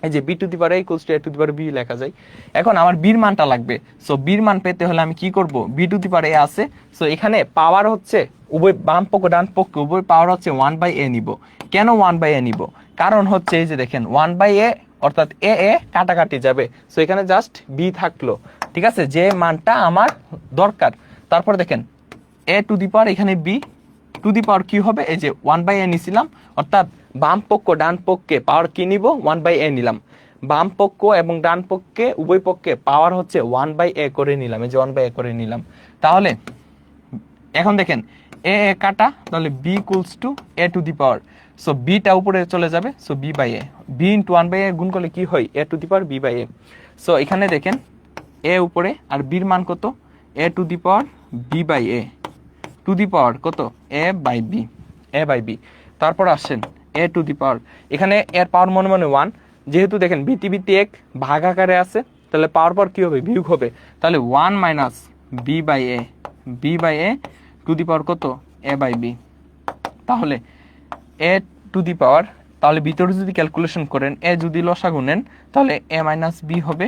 Speaker 1: এই যে b⁴a = a⁵b লেখা যায়। এখন আমার b এর মানটা লাগবে। সো b এর মান পেতে হলে আমি কি করব, b⁴a আছে, সো এখানে পাওয়ার হচ্ছে উভয় বাম পক্ষ ডান পক্ষ উভয় পাওয়ার হচ্ছে 1/a নিব। কেন 1/a নিব, কারণ হচ্ছে এই যে দেখেন 1/a, অর্থাৎ a কাটাকাটি যাবে, সো এখানে জাস্ট b থাকলো, ঠিক আছে, যে মানটা আমার দরকার। তারপর দেখেন a⁴ এখানে b টু দি পাওয়ার কি হবে, এই যে 1/a নিছিলাম, অর্থাৎ বাম পক্ষ ডান পক্ষে পাওয়ার কি নিব, 1/a নিলাম। বাম পক্ষ এবং ডান পক্ষে উভয় পক্ষে পাওয়ার হচ্ছে 1/a করে নিলাম, এই যে 1/a করে নিলাম। তাহলে এখন দেখেন a কাটা, তাহলে b = a⁴। সো bটা উপরে চলে যাবে, সো b/a, b × 1/a গুণ করলে কি হয়, a⁴b/a। সো এখানে দেখেন a উপরে, আর b এর মান কত, a⁴b/a, টু দি পাওয়ার কত, a/b। তারপর আসেন a⁴, এখানে এর পাওয়ার মনে মনে 1, যেহেতু দেখেন ভিত্তি এক ভাগ আকারে আছে, তাহলে পাওয়ার পর কি হবে, বিয়োগ হবে। তাহলে 1 minus b by a to the power কত, এ বাই বি। তাহলে এ টু দি পাওয়ার, তাহলে ভিতরে যদি ক্যালকুলেশন করেন, এ যদি লসাগু নেন তাহলে এ মাইনাস বি হবে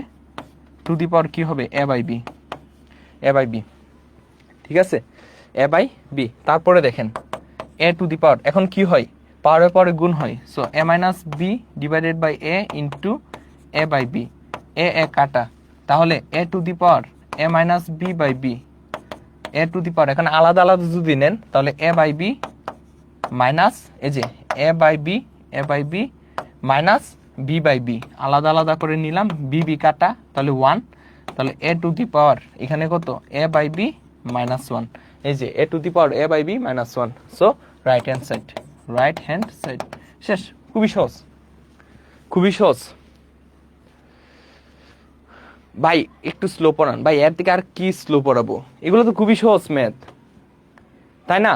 Speaker 1: টু দি পাওয়ার কি হবে, এ বাই বি। ঠিক আছে, এ বাই বি। তারপরে দেখেন এ টু দি পাওয়ার, এখন কি হয়, পাওয়ারের পরে গুণ হয়। So a minus b divided by a into a by b, a কাটা, তাহলে a to the power a minus b by b, a to the power এখন আলাদা আলাদা যদি নেন তাহলে এ বাই বি মাইনাস এই যে a by b minus b by b, আলাদা আলাদা করে নিলাম, বি কাটা, তাহলে 1, তাহলে এ টু দি পাওয়ার এখানে কত, এ বাই বি মাইনাস 1, এই যে a to the power a by b minus 1। So right hand side শেষ। খুবই সহজ ভাই, একটু স্লো পড়ান ভাই, এর থেকে আর কি স্লো পড়াবো, এগুলো তো খুবই সহজ ম্যাথ, তাই না?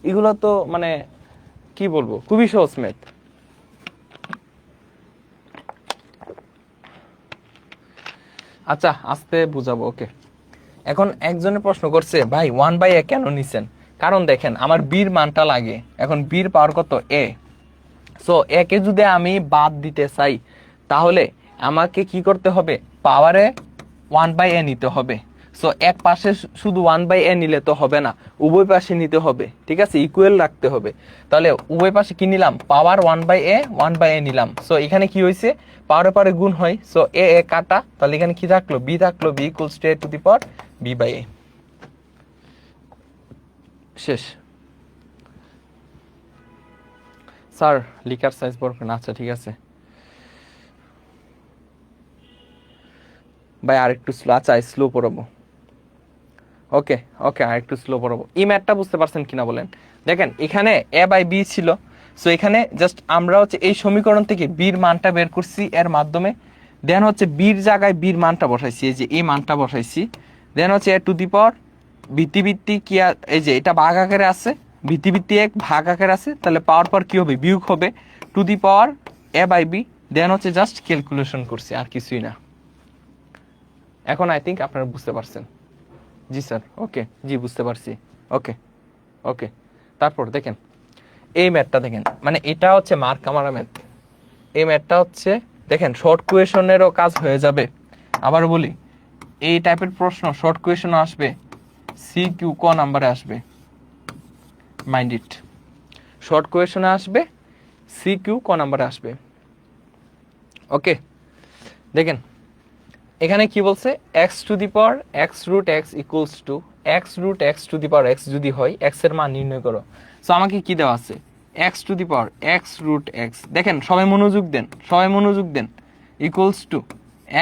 Speaker 1: এগুলো তো মানে কি বলবো, খুবই সহজ ম্যাথ। আচ্ছা আস্তে বুঝাবো, ওকে। এখন একজনের প্রশ্ন করছে ভাই 1/a কেন নিছেন, কারণ দেখেন আমার বির মানটা লাগে, এখন বির পাওয়ার কত, এ। সো একে যদি আমি বাদ দিতে চাই তাহলে আমাকে কি করতে হবে, পাওয়ারে 1/a নিতে হবে। সো এক পাশে শুধু 1/a নিলে তো হবে না, উভয় পাশে নিতে হবে, ঠিক আছে, ইকুয়াল রাখতে হবে। তাহলে উভয় পাশে কি নিলাম, পাওয়ার 1/a নিলাম। সো এখানে কি হয়েছে, পাওয়ারে পাওয়ারে গুণ হয়, সো এ কাটা, তাহলে এখানে কি থাকলো, বি থাকলো, b equals to a to the power b by a. শেষ। স্যার লিকার সাইজ বড় করেন, আচ্ছা ঠিক আছে ভাই, আর একটু স্লো, আচ্ছা স্লো পড়াবো, ওকে আর একটু স্লো পড়াবো। এই ম্যাথটা বুঝতে পারছেন কিনা বলেন। দেখেন এখানে এ বাই বি ছিল, সো এখানে জাস্ট আমরা হচ্ছে এই সমীকরণ থেকে বির মানটা বের করছি এর মাধ্যমে, দেন হচ্ছে বির জায়গায় বির মানটা বসাইছি, এই যে এই মানটা বসাইছি, দেন হচ্ছে এ টু দি পাওয়ার ভিত্তি কি, এই যে এটা ভাগ আকারে আছে, ভিত্তি এক ভাগ আকারে আছে, তাহলে পাওয়ার পর কি হবে, বিয়োগ হবে to the power a by b, then হচ্ছে জাস্ট ক্যালকুলেশন করছি, আর কিছুই না। এখন আই থিঙ্ক আপনারা বুঝতে পারছেন। জি স্যার, ওকে, জি বুঝতে পারছি, ওকে। তারপর দেখেন এই ম্যাথটা দেখেন, মানে এটা হচ্ছে মার্ক কামারা ম্যাথ। এই ম্যাথটা হচ্ছে দেখেন শর্ট কোয়েশনেরও কাজ হয়ে যাবে। আবার বলি, এই টাইপের প্রশ্ন শর্ট কোয়েশনও আসবে, CQ ক নাম্বারে আসবে, মাইন্ড ইট। শর্ট কোয়েশনে আসবে, CQ ক নাম্বারে আসবে, ওকে। দেখেন এখানে কি বলছে, X to the power x root x equals to x root x to the power X যদি হয়, এক্স এর মান নির্ণয় করো। সো আমাকে কি দেওয়া আছে, x to the power x root x, দেখেন সবাই মনোযোগ দেন, equals to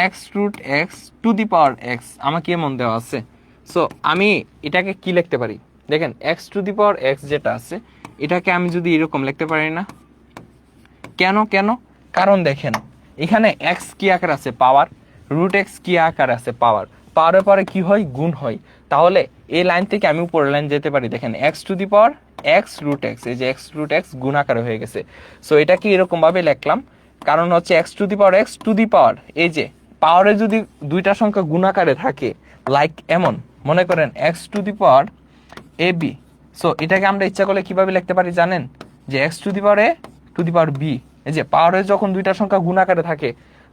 Speaker 1: x root x to the power x, আমাকে এমন দেওয়া আছে। সো আমি এটাকে কি লিখতে পারি, দেখেন x to the power x যেটা আছে এটাকে আমি যদি এরকম লিখতে পারি না, কেন, কারণ দেখেন এখানে এক্স কি আকার আছে, পাওয়ার, রুট এক্স কি আকার আছে, পাওয়ারের পরে কি হয়, গুণ হয়। তাহলে এই লাইন থেকে আমি উপরের লাইন যেতে পারি, দেখেন x to the power x root X, এই যে এক্স রুট এক্স গুণ আকারে হয়ে গেছে। সো এটা কি এরকম ভাবে লিখলাম, কারণ হচ্ছে x to the power x to the power, এই যে পাওয়ারে যদি দুইটা সংখ্যা গুণ আকারে থাকে, লাইক এমন মনে করেন X to the power A B. So এটাকে আমরা ইচ্ছা করলে কিভাবে লিখতে পারি জানেন, যে x to the power A to the power B, এই যে পাওয়ারে যখন দুইটা সংখ্যা গুণ আকারে থাকে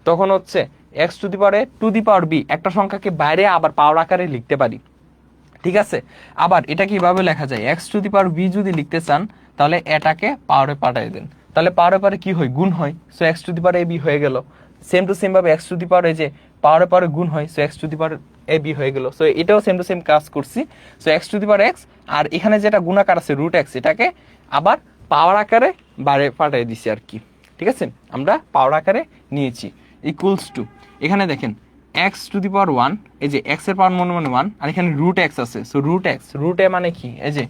Speaker 1: তখন হচ্ছে x to the power A to the power B, একটা সংখ্যাকে বাইরে আবার পাওয়ার আকারে লিখতে পারি, ঠিক আছে। আবার এটা কিভাবে লেখা যায়, x to the power B যদি লিখতে চান তাহলে এটাকে পাওয়ারে পাঠিয়ে দেন, তাহলে পাওয়ারে পারে কি হয়, গুণ হয়। So x to the power A b হয়ে গেল। সেম টু সেম ভাবে এক্স টু দি পাওয়ার এই যে পাওয়ারে পারে গুণ হয়, so x to the power A b হয়ে গেল। সো এটাও সেম টু সেম কাজ করছি। So x to the power x, আর এখানে যেটা গুণাকার আছে রুট এক্স, এটাকে আবার পাওয়ার আকারে বাইরে পাঠিয়ে দিছি আর কি, ঠিক আছে, আমরা পাওয়ার আকারে নিয়েছি, ইকুয়ালস টু এখানে দেখেন x to the power one, এই যে এক্স এর পাওয়ার মনে ওয়ান, আর এখানে রুট এক্স আছে। সো রুট এ মানে কি, এই যে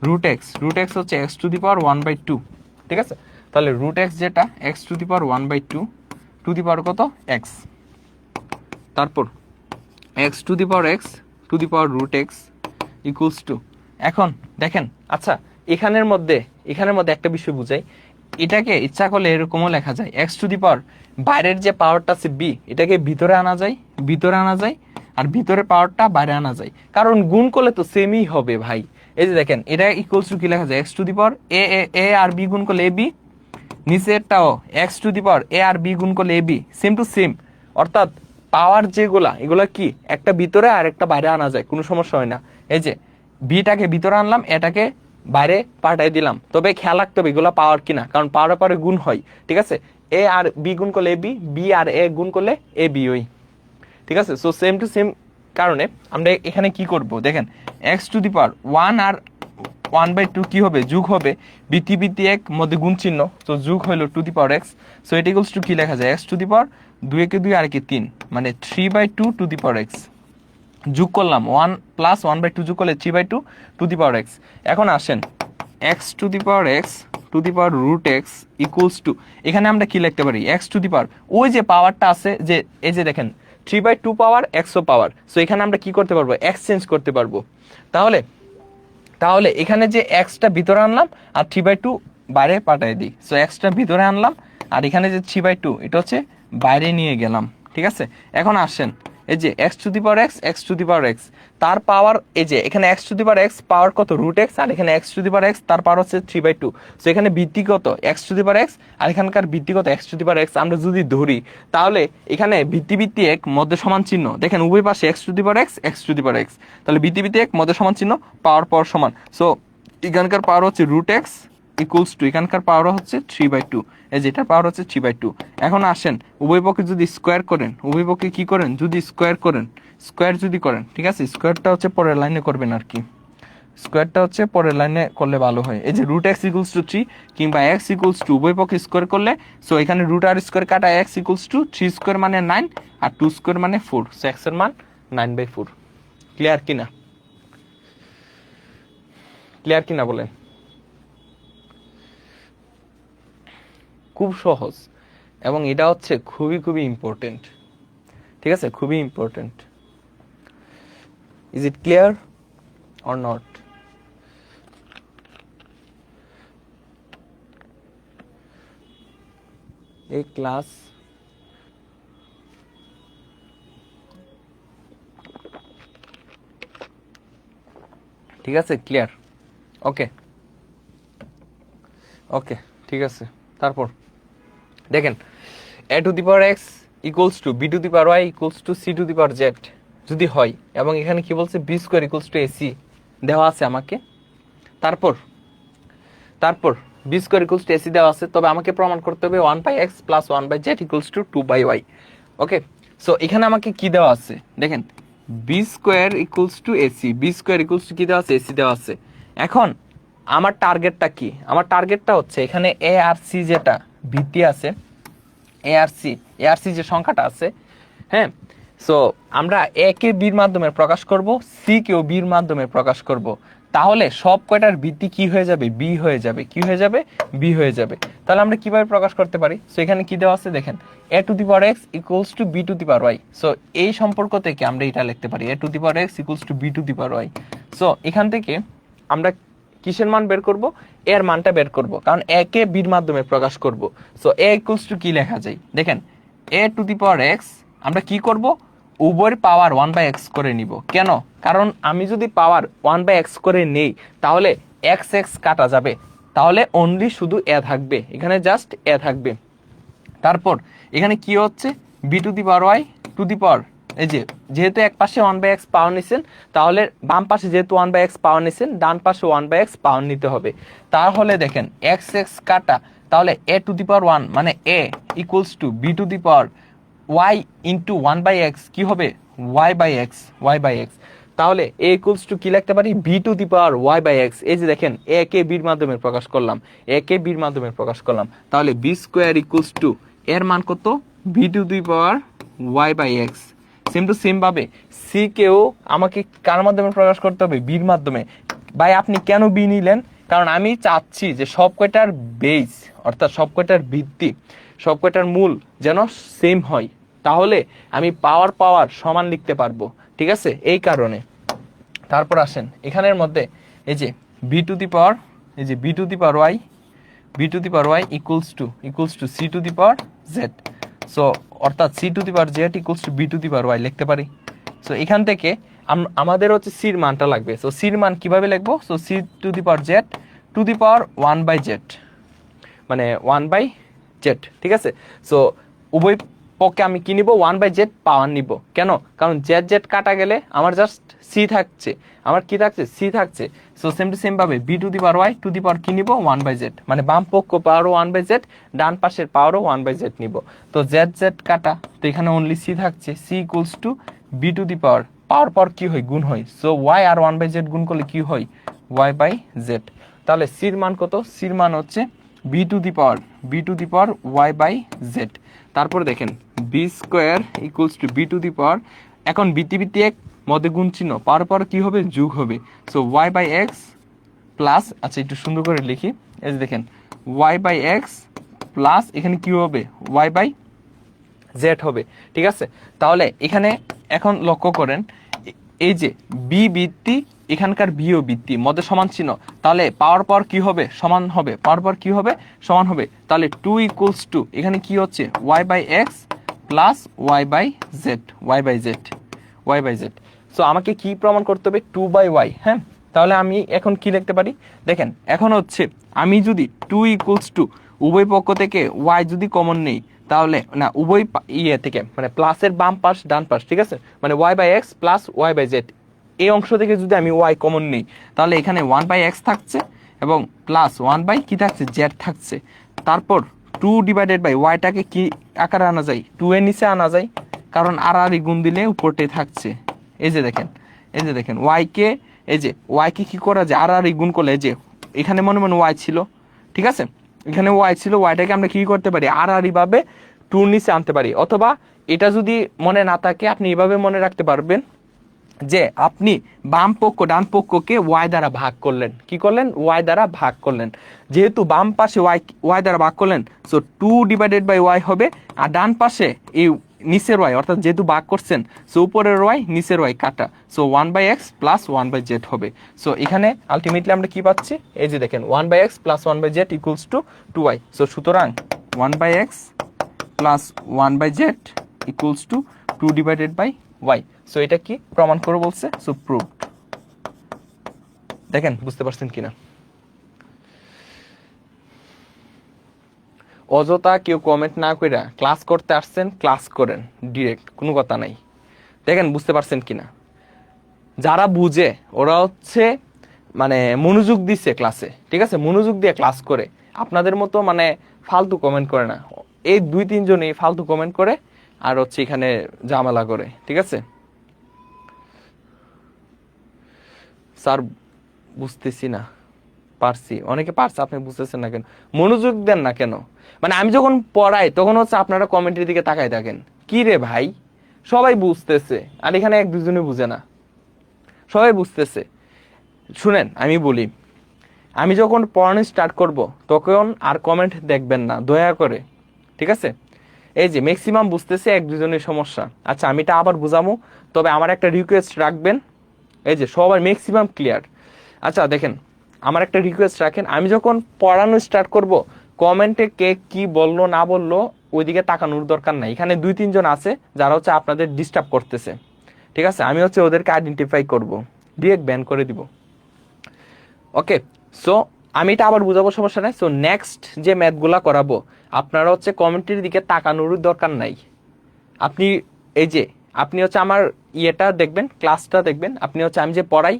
Speaker 1: রুট এক্স হচ্ছে এক্স টু দি পাওয়ার 1/2, ঠিক আছে। তাহলে রুট এক্স যেটা x to the power 1/2 to the power কত, এক্স, তারপর x to the power x to the power root x equals to, এখন দেখেন আচ্ছা এখানের মধ্যে একটা বিষয় বুঝাই, এটাকে ইচ্ছা করলে এরকমও লেখা যায় এক্স টু দি পাওয়ার, বাইরের যে পাওয়ারটা আছে বি, এটাকে ভিতরে আনা যায়, ভিতরে আনা যায়, আর ভিতরে পাওয়ারটা বাইরে আনা যায়, কারণ গুণ করলে তো সেমই হবে ভাই। এই যে দেখেন এটা ইকুয়ালস টু কি লেখা যায়, x to the power a a আর বি গুণ করলে এ বি, নিচেরটাও x to the power a আর বি গুণ করলে a b, same to same. অর্থাৎ পাওয়ার যেগুলা এগুলা কি একটা ভিতরে আর একটা বাইরে আনা যায়, কোনো সমস্যা হয় না। এই যে বিটাকে ভিতরে আনলাম, এটাকে বাইরে পাঠাই দিলাম, তবে খেয়াল রাখতে হবে এগুলো পাওয়ার কিনা, কারণ পাওয়ার পরে গুণ হয়, ঠিক আছে। এ আর বি গুণ করলে এ বি, বি আর এ গুণ করলে এ বি ওই, ঠিক আছে। সো সেম টু সেম কারণে আমরা এখানে কি করব দেখেন, এক্স টু দি পাওয়ার 1 আর 1/2 কি হবে, যোগ হবে, বৃত্তি বৃত্তি এক মধ্যে গুণ চিহ্ন, তো যোগ হইলো to the power x. So এটা ইকুয়ালস টু কি লেখা যায়, এক্স টু দি পাওয়ার 2 কে 2 আর কে 3, মানে 3/2 টু দি পাওয়ার এক্স। যোগ করলাম 1 প্লাস 1/2 যোগ করলে 3/2 টু দি পাওয়ার এক্স। এখন আসেন X to the power x to the power root x equals to, এখানে আমরা কি লিখতে পারি, এক্স টু দি পাওয়ার ওই যে পাওয়ারটা আছে, যে এই যে দেখেন 3/2 পাওয়ার এক্সও পাওয়ার, সো এখানে আমরা কি করতে পারবো, এক্সচেঞ্জ করতে পারবো। তাহলে তাহলে এখানে যে এক্সটা ভিতরে আনলাম আর 3/2 বাইরে পাঠিয়ে দিই, সো এক্সটা ভিতরে আনলাম আর এখানে যে 3/2 এটা হচ্ছে বাইরে নিয়ে গেলাম, ঠিক আছে। এখন আসেন এই যে x to the power x, x to the power x, তার পাওয়ার এই যে এখানে x to the power x power কত রুট এক্স, আর এখানে x to the power x তার পাওয়ার হচ্ছে 3/2, সো এখানে ভিত্তি কত x to the power x, আর এখানকার ভিত্তি কত x to the power x. আমরা যদি ধরি তাহলে এখানে ভিত্তি ভিত্তি এক মধ্যে সমান চিহ্ন, দেখেন উভয় পাশে x to the power x, x to the power x, তাহলে ভিত্তি ভিত্তি এক মধ্যে সমান চিহ্ন, পাওয়ার পাওয়ার সমান। সো এখানকার পাওয়ার হচ্ছে রুট এক্স ইকুয়ালস টু এখানকার পাওয়ার হচ্ছে 3/2, এই যেটার পাওয়ার হচ্ছে 3/2। এখন আসেন উভয় পক্ষে যদি স্কোয়ার করেন, উভয় পক্ষে কি করেন, যদি স্কোয়ার করেন, স্কোয়ার যদি করেন, ঠিক আছে, স্কোয়ারটা হচ্ছে পরের লাইনে করবেন আর কি, স্কোয়ারটা হচ্ছে পরের লাইনে করলে ভালো হয়। এই যে রুট এক্স ইকুয়ালস টু 3 কিংবা এক্স ইকুয়ালস টু উভয় পক্ষে স্কোয়ার করলে, সো এখানে রুট আর স্কোয়ার কাটা এক্স ইকুয়ালস টু 3 স্কোয়ার মানে 9 আর 2 স্কোয়ার মানে 4, সো এক্স এর মান 9/4। ক্লিয়ার কিনা, ক্লিয়ার কিনা বলেন, খুব সহজ এবং এটা হচ্ছে খুবই খুবই ইম্পর্টেন্ট, ঠিক আছে, খুবই important. Is it clear or not? এই ক্লাস ঠিক আছে, ক্লিয়ার, ওকে ওকে, ঠিক আছে। তারপর দেখেন a to the power x equals to b to the power y equals to c to the power z যদি হয়, এবং এখানে কি বলছে b square equals to a c দেওয়া আছে আমাকে, তারপর তারপর b square equals to a c দেওয়া আছে, তবে আমাকে প্রমাণ করতে হবে 1/x plus 1/z equals to 2/y। Okay, so এখানে আমাকে কি দেওয়া আছে দেখেন, B square equals to AC, B square equals to কি দেওয়া আছে, এসি দেওয়া আছে। এখন আমার টার্গেটটা কি, আমার টার্গেটটা হচ্ছে এখানে এ আর সি যেটা ভিত্তি আছে, এ আর সি যে সংখ্যাটা আছে, হ্যাঁ, সো আমরা এ কে বির মাধ্যমে প্রকাশ করব, সি কেও বির মাধ্যমে প্রকাশ করব, তাহলে সব কয়টার ভিত্তি কি হয়ে যাবে, বি হয়ে যাবে, কি হয়ে যাবে, বি হয়ে যাবে। তাহলে আমরা কিভাবে প্রকাশ করতে পারি, সো এখানে কি দেওয়া আছে দেখেন, a to the power x equals to b to the power y, so এই সম্পর্ক থেকে আমরা এটা লিখতে পারি, a to the power x equals to b to the power y. So এখান থেকে আমরা কিসের মান বের করব, এর মানটা বের করব, কারণ এ কে বির মাধ্যমে প্রকাশ করব। সো এ ইকুয়ালস টু কি লেখা যায় দেখেন, a to the power x আমরা কি করব, উভয়ের পাওয়ার 1/x করে নিব। কেন, কারণ আমি যদি পাওয়ার 1/x করে নেই তাহলে এক্স এক্স কাটা যাবে, তাহলে অনলি শুধু এ থাকবে, এখানে জাস্ট এ থাকবে। তারপর এখানে কি হচ্ছে, b to the power y to the power, এই যে যেহেতু এক পাশে 1/x পাওয়ার নিছেন, তাহলে বাম পাশে যেহেতু 1/x পাওয়ার নিছেন, ডান পাশে 1/x পাওয়ার নিতে হবে। তাহলে দেখেন এক্স এক্স কাটা, তাহলে এ টু দি পাওয়ার 1 মানে a equals to b to the power y into 1/x কি হবে, y/x, y/x। তাহলে a ইকুয়ালস টু কি লিখতে পারি, b to the power y/x। এই যে দেখেন a কে b এর মাধ্যমে প্রকাশ করলাম, a কে b এর মাধ্যমে প্রকাশ করলাম, তাহলে b স্কয়ার ইকুয়ালস টু এর মান কত, b to the power y/x। Same to same ভাবে c কেও আমাকে কার মাধ্যমে প্রকাশ করতে হবে, b এর মাধ্যমে। ভাই আপনি কেন b নিলেন, কারণ আমি চাচ্ছি যে সব কয়টার বেস অর্থাৎ সব কয়টার ভিত্তি, সব কয়টার মূল যেন সেম হয়, তাহলে আমি পাওয়ার সমান লিখতে পারবো, ঠিক আছে, এই কারণে। তারপর আসেন এখানের মধ্যে এই যে বি টু দি পাওয়ার, এই যে b to the power y b to the power y equals to c to the power z. So অর্থাৎ c to the power z equals to b to the power y লিখতে পারি। So এখান থেকে আমাদের হচ্ছে সির মানটা লাগবে। So সির মান কিভাবে লিখবো? So C to the power Z to the power 1/z, মানে 1/z, ঠিক আছে। সো উভয় পক্ষে আমি কি নিব? 1/z পাওয়ার নিব। কেন? কারণ জেড জেড কাটা গেলে আমার জাস্ট সি থাকছে, আমার কি থাকছে? সি থাকছে। সো সেম টু সেম ভাবে b to the power y to the power কি নিব? 1/z, মানে বাম পক্ষ পাওয়ারও 1/z, ডান পাশের পাওয়ারও 1/z নিব। তো জেড জেড কাটা, তো এখানে অনলি সি থাকছে, c equals to b to the power, power পর কি হয়? গুণ হয়। সো ওয়াই আর 1/z গুণ করলে কি হয়? y/z। তাহলে সির মান কত? সির মান হচ্ছে b to the power y/z। তারপরে দেখেন B square equals to b to the power, এখন বৃত্তি এক মধ্যে গুণ চিহ্ন, পাওয়ার পর কি হবে? যোগ হবে। সো y/x প্লাস, আচ্ছা একটু সুন্দর করে লিখি, এই যে দেখেন y/x প্লাস এখানে কি হবে? y/z হবে, ঠিক আছে। তাহলে এখানে এখন লক্ষ্য করেন, এই যে বি বৃত্তি, এখানকার বিও বৃত্তি, মধ্যে সমান চিহ্ন, তাহলে পাওয়ার পর কি হবে? সমান হবে। পাওয়ার পর কি হবে? সমান হবে। তাহলে 2 ইকুয়ালস টু এখানে কি হচ্ছে? y/x plus y/z। সো আমাকে কি প্রমাণ করতে হবে? 2/y। হ্যাঁ, তাহলে আমি এখন কি লিখতে পারি? দেখেন এখন হচ্ছে আমি যদি 2 ইকুয়ালস টু উভয় পক্ষ থেকে y যদি কমন নেই, তাহলে না উভয় থেকে মানে প্লাসের বাম পাশ ডান পাশ, ঠিক আছে, মানে y/x প্লাস y/z, এই অংশ থেকে যদি আমি y কমন নেই, তাহলে এখানে 1/x থাকছে এবং প্লাস 1 কি থাকছে? z থাকছে। তারপর 2 ডিভাইডেড বাই ওয়াইটাকে কি আকারে আনা যায়? 2 এর নিচে আনা যায়, কারণ আর গুণ দিলে উপরটাই থাকছে। এই যে দেখেন y কে, এই যে y কে কি করা যায়? আর গুণ করলে, যে এখানে মনে y ছিল, ঠিক আছে, এখানে y ছিল, ওয়াইটাকে আমরা কি করতে পারি? আর ভাবে 2 নিচে আনতে পারি। অথবা এটা যদি মনে না থাকে, আপনি এভাবে মনে রাখতে পারবেন যে আপনি বাম পক্ষ ডান পক্ষকে y দ্বারা ভাগ করলেন। কি করলেন? y দ্বারা ভাগ করলেন। যেহেতু বাম পাশে y দ্বারা ভাগ করলেন, সো 2 ডিভাইডেড বাই y হবে, আর ডান পাশে এই নিচের y, অর্থাৎ যেহেতু ভাগ করছেন, সো উপরের y নিচের y কাটা, সো 1/x প্লাস 1/z হবে। সো এখানে আলটিমেটলি আমরা কি পাচ্ছি? এই যে দেখেন 1/x plus 1/z equals two 2y। সো সুতরাং 1/x plus 1/z equals to 2 divided by y। So এটা কি প্রমাণ করে বলছে? So proved. দেখেন বুঝতে পারছেন কিনা? অযথা কেউ কমেন্ট না কইরা ক্লাস করতে আসছেন, ক্লাস করেন ডিরেক্ট, কোনো কথা নাই। দেখেন বুঝতে পারছেন কিনা? যারা বুঝে ওরা হচ্ছে মানে মনোযোগ দিচ্ছে ক্লাসে, ঠিক আছে, মনোযোগ দিয়ে ক্লাস করে, আপনাদের মতো মানে ফালতু কমেন্ট করে না। এই 2-3 জনই ফালতু কমেন্ট করে আর হচ্ছে এখানে ঝামেলা করে, ঠিক আছে। স্যার বুঝতেছি না, পারছি, অনেকে পারছে, আপনি বুঝতেছেন না কেন? মনোযোগ দেন না কেন? মানে আমি যখন পড়াই তখন হচ্ছে আপনারা কমেন্টের দিকে তাকাই থাকেন, কি রে ভাই সবাই বুঝতেছে, আর এখানে 1-2 জনই বুঝে না, সবাই বুঝতেছে। শুনেন আমি বলি, আমি যখন পড়ানো স্টার্ট করব তখন আর কমেন্ট দেখবেন না দয়া করে, ঠিক আছে। এই যে ম্যাক্সিমাম বুঝতেছে, 1-2 জনের সমস্যা। আচ্ছা আমি এটা আবার বুঝাবো, তবে আমার একটা রিকোয়েস্ট রাখবেন, এই যে সবাই ম্যাক্সিমাম ক্লিয়ার। আচ্ছা দেখেন আমার একটা রিকোয়েস্ট রাখেন, আমি যখন পড়ানো স্টার্ট করব কমেন্টে কে কি বললো না বললো ওইদিকে তাকানোর দরকার নাই। এখানে 2-3 জন আছে যারা হচ্ছে আপনাদের ডিস্টার্ব করতেছে, ঠিক আছে, আমি হচ্ছে ওদেরকে আইডেন্টিফাই করব, ডিরেক্ট ব্যান করে দিব। ওকে, সো আমি এটা আবার বুঝাবো, সমস্যা নাই। সো নেক্সট যে ম্যাথগুলা করাবো আপনারা হচ্ছে কমেন্টের দিকে তাকানোর দরকার নাই। আপনি এই যে আপনি হচ্ছে আমার ইয়েটা দেখবেন, ক্লাসটা দেখবেন, আপনি হচ্ছে আমি যে পড়াই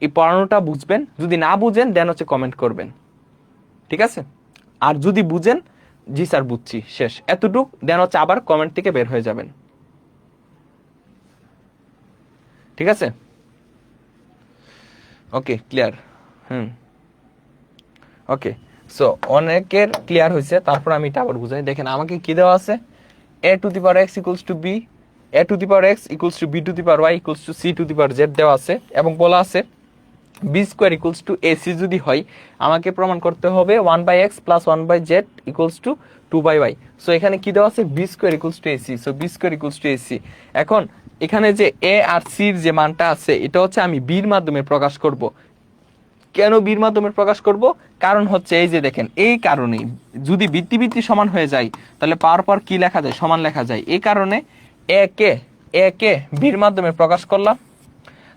Speaker 1: এই পড়ানোটা বুঝবেন, যদি না বুঝেন দেন হচ্ছে কমেন্ট করবেন, ঠিক আছে। আর যদি বুঝেন জি স্যার বুঝছি শেষ এতটুক, দেন হচ্ছে আবার কমেন্ট থেকে বের হয়ে যাবেন, ঠিক আছে। Okay clear? ওকে, সো অনেকের ক্লিয়ার হয়েছে। তারপর আমি এটা আবার বুঝাই। দেখেন আমাকে কি দেওয়া আছে? a to the power x equals to b, a to the power x equals to b to the power y equals to c to the power z দেওয়া আছে, এবং বলা আছে b square equals two ac যদি হয় আমাকে প্রমাণ করতে হবে 1/x plus 1/z equals to 2/y। So এখানে কি দেওয়া আছে? b square equals two ac, so b square equals two ac। এখন এখানে যে a আর c এর যে মানটা আছে এটা হচ্ছে আমি b এর মাধ্যমে প্রকাশ করব। কেন বির মাধ্যমে প্রকাশ করব? কারণ হচ্ছে এই যে দেখেন, এই কারণেই যদি বৃত্তি বৃত্তি সমান হয়ে যায় তাহলে পাওয়ার পর কি লেখা যায়, সমান লেখা যায়। এই কারণে একে বির মাধ্যমে প্রকাশ করলাম।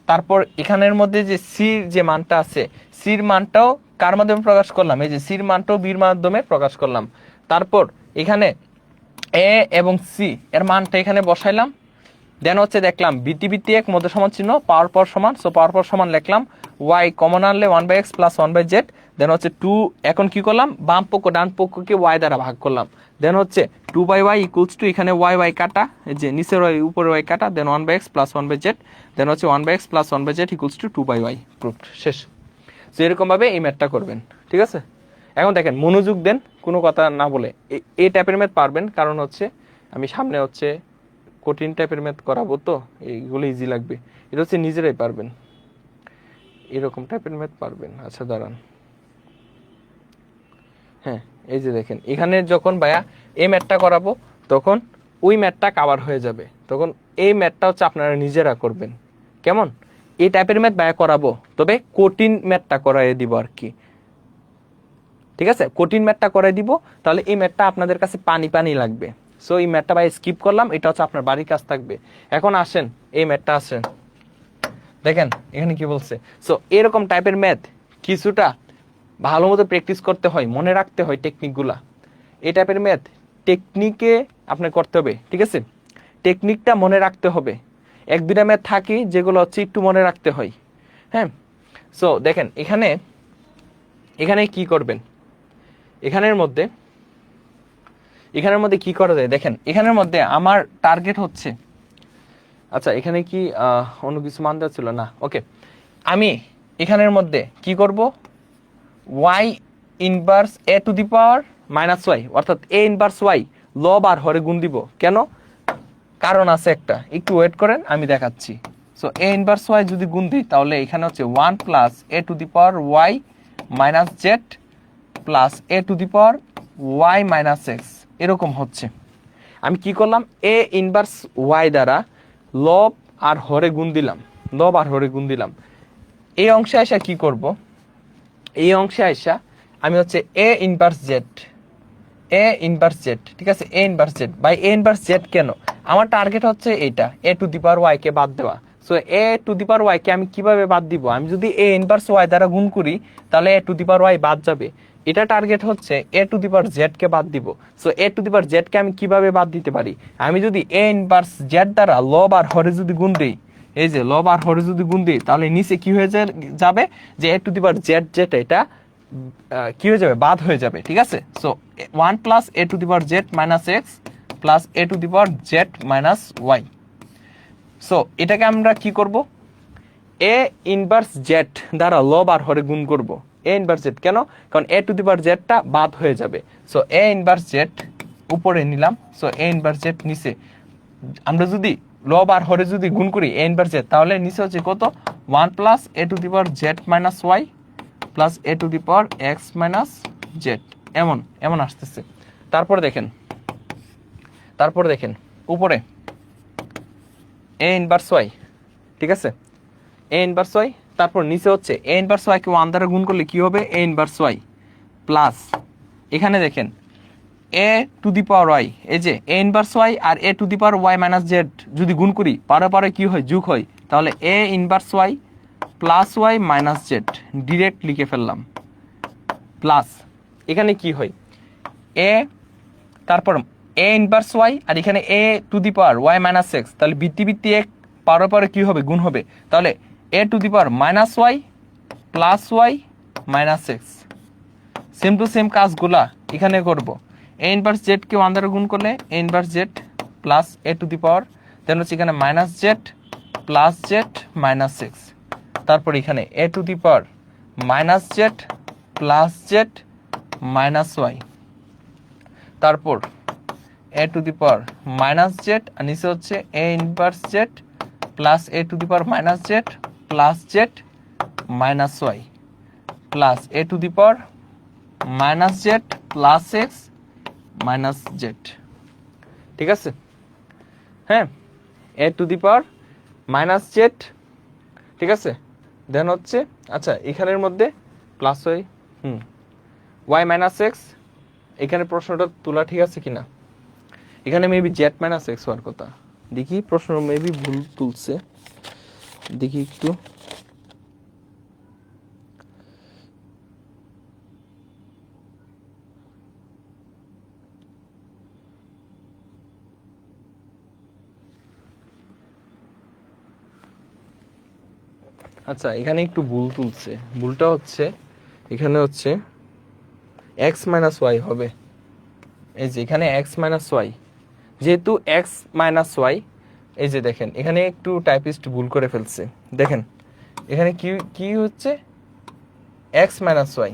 Speaker 1: তারপর এখানের মধ্যে যে সির যে মানটা আছে, সির মানটাও কার মাধ্যমে প্রকাশ করলাম, এই যে সির মানটাও বির মাধ্যমে প্রকাশ করলাম। তারপর এখানে এ এবং সি এর মানটা এখানে বসাইলাম। দেন হচ্ছে দেখলাম বৃত্তি বৃত্তি এক মধ্যে সমান চিহ্ন, পাওয়ার পর সমান, সো পাওয়ার পর সমান লিখলাম। ওয়াই কমন আনলে 1/x প্লাস 1/z। দেন হচ্ছে 2, এখন কি করলাম, বাম পক্ষ ডান পক্ষকে ওয়াই দ্বারা ভাগ করলাম। দেন হচ্ছে 2/y ইকুয়ালস টু, এখানে ওয়াই কাটা, এই যে নিচের ওয়াই উপরে ওয়াই কাটা, দেন 1/x প্লাস 1/z। দেন হচ্ছে 1/x plus 1/z equals to 2/y। Proofed, শেষ। সো এরকম ভাবে এই ম্যাথটা করবেন, ঠিক আছে? এখন দেখেন, মনোযোগ দেন, কোনো কথা না বলে এই টাইপের ম্যাথ পারবেন, কারণ হচ্ছে আমি সামনে হচ্ছে কঠিন টাইপের ম্যাথ করাবো, তো এইগুলো ইজি লাগবে। এটা হচ্ছে নিজেরাই পারবেন, এরকম টাইপের ম্যাথ পারবেন। আচ্ছা দাঁড়ান, হ্যাঁ এই যে দেখেন, এখানে যখন ভাইয়া এই ম্যাথটা করাবো তখন ওই ম্যাথটা কাভার হয়ে যাবে, তখন এই ম্যাথটা হচ্ছে আপনারা নিজেরা করবেন। কেমন? এই টাইপের ম্যাথ ভাইয়া করাবো, তবে কঠিন ম্যাথটা করাই দিব আর কি, ঠিক আছে? কঠিন ম্যাথটা করাই দিব, তাহলে এই ম্যাথটা আপনাদের কাছে পানি পানি লাগবে। সো এই ম্যাথটা ভাই স্কিপ করলাম, এটা হচ্ছে আপনার বাড়ির কাজ থাকবে। এখন আসেন এই ম্যাথটা, আসেন দেখেন এখানে কি বলছে। সো এরকম টাইপের ম্যাথ কিছুটা ভালো মতো প্র্যাকটিস করতে হয়, মনে রাখতে হয় টেকনিকগুলা। এই টাইপের ম্যাথ টেকনিকে আপনার করতে হবে, ঠিক আছে? টেকনিকটা মনে রাখতে হবে। এক দুটা ম্যাথ থাকে যেগুলো হচ্ছে একটু মনে রাখতে হয়, হ্যাঁ। সো দেখেন এখানে কি করবেন, এখানের মধ্যে কি করা যায় দেখেন। এখানের মধ্যে আমার টার্গেট হচ্ছে, আচ্ছা এখানে কি অন্য কিছু মান দেওয়া ছিল না, ওকে। আমি এখানের মধ্যে কি করব, y inverse a to the power minus Y, অর্থাৎ a ইনভার্স y লব আর হরে গুণ দিব। কেন? কারণ আছে একটা, একটু ওয়েট করেন আমি দেখাচ্ছি। সো a ইনভার্স y যদি গুণ দিই তাহলে এখানে হচ্ছে 1 plus a to the power y minus z plus a to the power y minus x, এরকম হচ্ছে। আমি কি করলাম, a ইনভার্স y দ্বারা লব আর হরে গুণ দিলাম। এই অংশে আসা কি করব, এই অংশে আসা আমি হচ্ছে a ইনভার্স জেড, ঠিক আছে? a inverse Z by a inverse Z. কেন? আমার টার্গেট হচ্ছে এইটা, a to the power y কে বাদ দেওয়া। So a to the power y কে আমি কিভাবে বাদ দিব, আমি যদি a ইনভার্স y দ্বারা গুণ করি তাহলে a to the power y বাদ যাবে। এটা টার্গেট হচ্ছে a to the power z কে বাদ দিব। So a to the power z কে আমি কিভাবে বাদ দিতে পারি, আমি যদি a ইনভার্স z দ্বারা লব আর হরে যদি গুণ দিই, এই যে লব আর হরে যদি গুণ দিই, তাহলে নিচে কি হয়ে যাবে, যে a to the power z যেটা এটা কি হয়ে যাবে, বাদ হয়ে যাবে, ঠিক আছে? So 1 plus a to the power z minus x plus a to the power z minus Y. So এটাকে আমরা কি করব, a ইনভার্স z দ্বারা লব আর হরে গুণ করব। a ইনভার্স z, কেন? কারণ a to the power z টা বাদ হয়ে যাবে। সো a ইনভার্স z উপরে নিলাম, সো a ইনভার্স z নিচে। আমরা যদি লব আর হরে যদি গুণ করি a ইনভার্স z, তাহলে নিচে হচ্ছে কত, 1 plus a to the power z minus Y plus a to the power x minus Z, এমন আসতেছে। তারপরে দেখেন উপরে a ইনভার্স y, ঠিক আছে? a ইনভার্স y, তারপর নিচে হচ্ছে a ইনভার্স y কে 1 দ্বারা গুণ করলে কি হবে, a ইনভার্স y প্লাস এখানে দেখেন a to the power y, এই যে a ইনভার্স y আর a to the power y minus Z যদি গুণ করি, পারে কি হয়, যোগ হয়, তাহলে a inverse y plus y minus Z direct লিখে ফেললাম। প্লাস এখানে কি হয়, a তারপর a ইনভার্স y আর এখানে a to the power y minus x, তাহলে বৃত্তি এক পারে কি হবে, গুণ হবে। তাহলে a to the power minus y plus y minus x. Same to same কাজগুলা এখানে করব। a ইনভার্স জেড কে 1 দ্বারা গুণ করলে a inverse z plus a to the power, then হচ্ছে এখানে minus z plus z minus x. তারপর এখানে a to the power minus z plus z minus y, তারপর a to the power minus z আর নিচে হচ্ছে a inverse z plus a to the power minus z plus z minus Y plus a to the power minus z plus x minus Z, ঠিক আছে? হ্যাঁ, a to the power minus Z, ঠিক আছে? Then হচ্ছে আচ্ছা এখানের মধ্যে plus Y Y minus X, এখানে প্রশ্নটা তোলা ঠিক আছে কিনা? এখানে মেবি জেড মাইনাস এক্স হওয়ার কথা। দেখি প্রশ্ন মেবি ভুল তুলছে, দেখি একটু। আচ্ছা এখানে একটু ভুল তুলছে, ভুলটা হচ্ছে এখানে হচ্ছে এক্স মাইনাস ওয়াই হবে। এই যে এখানে এক্স মাইনাস ওয়াই, যেহেতু এক্স মাইনাস ওয়াই, এই যে দেখেন এখানে একটু টাইপিস্ট ভুল করে ফেলছে। দেখেন এখানে কি কি হচ্ছে এক্স মাইনাস ওয়াই,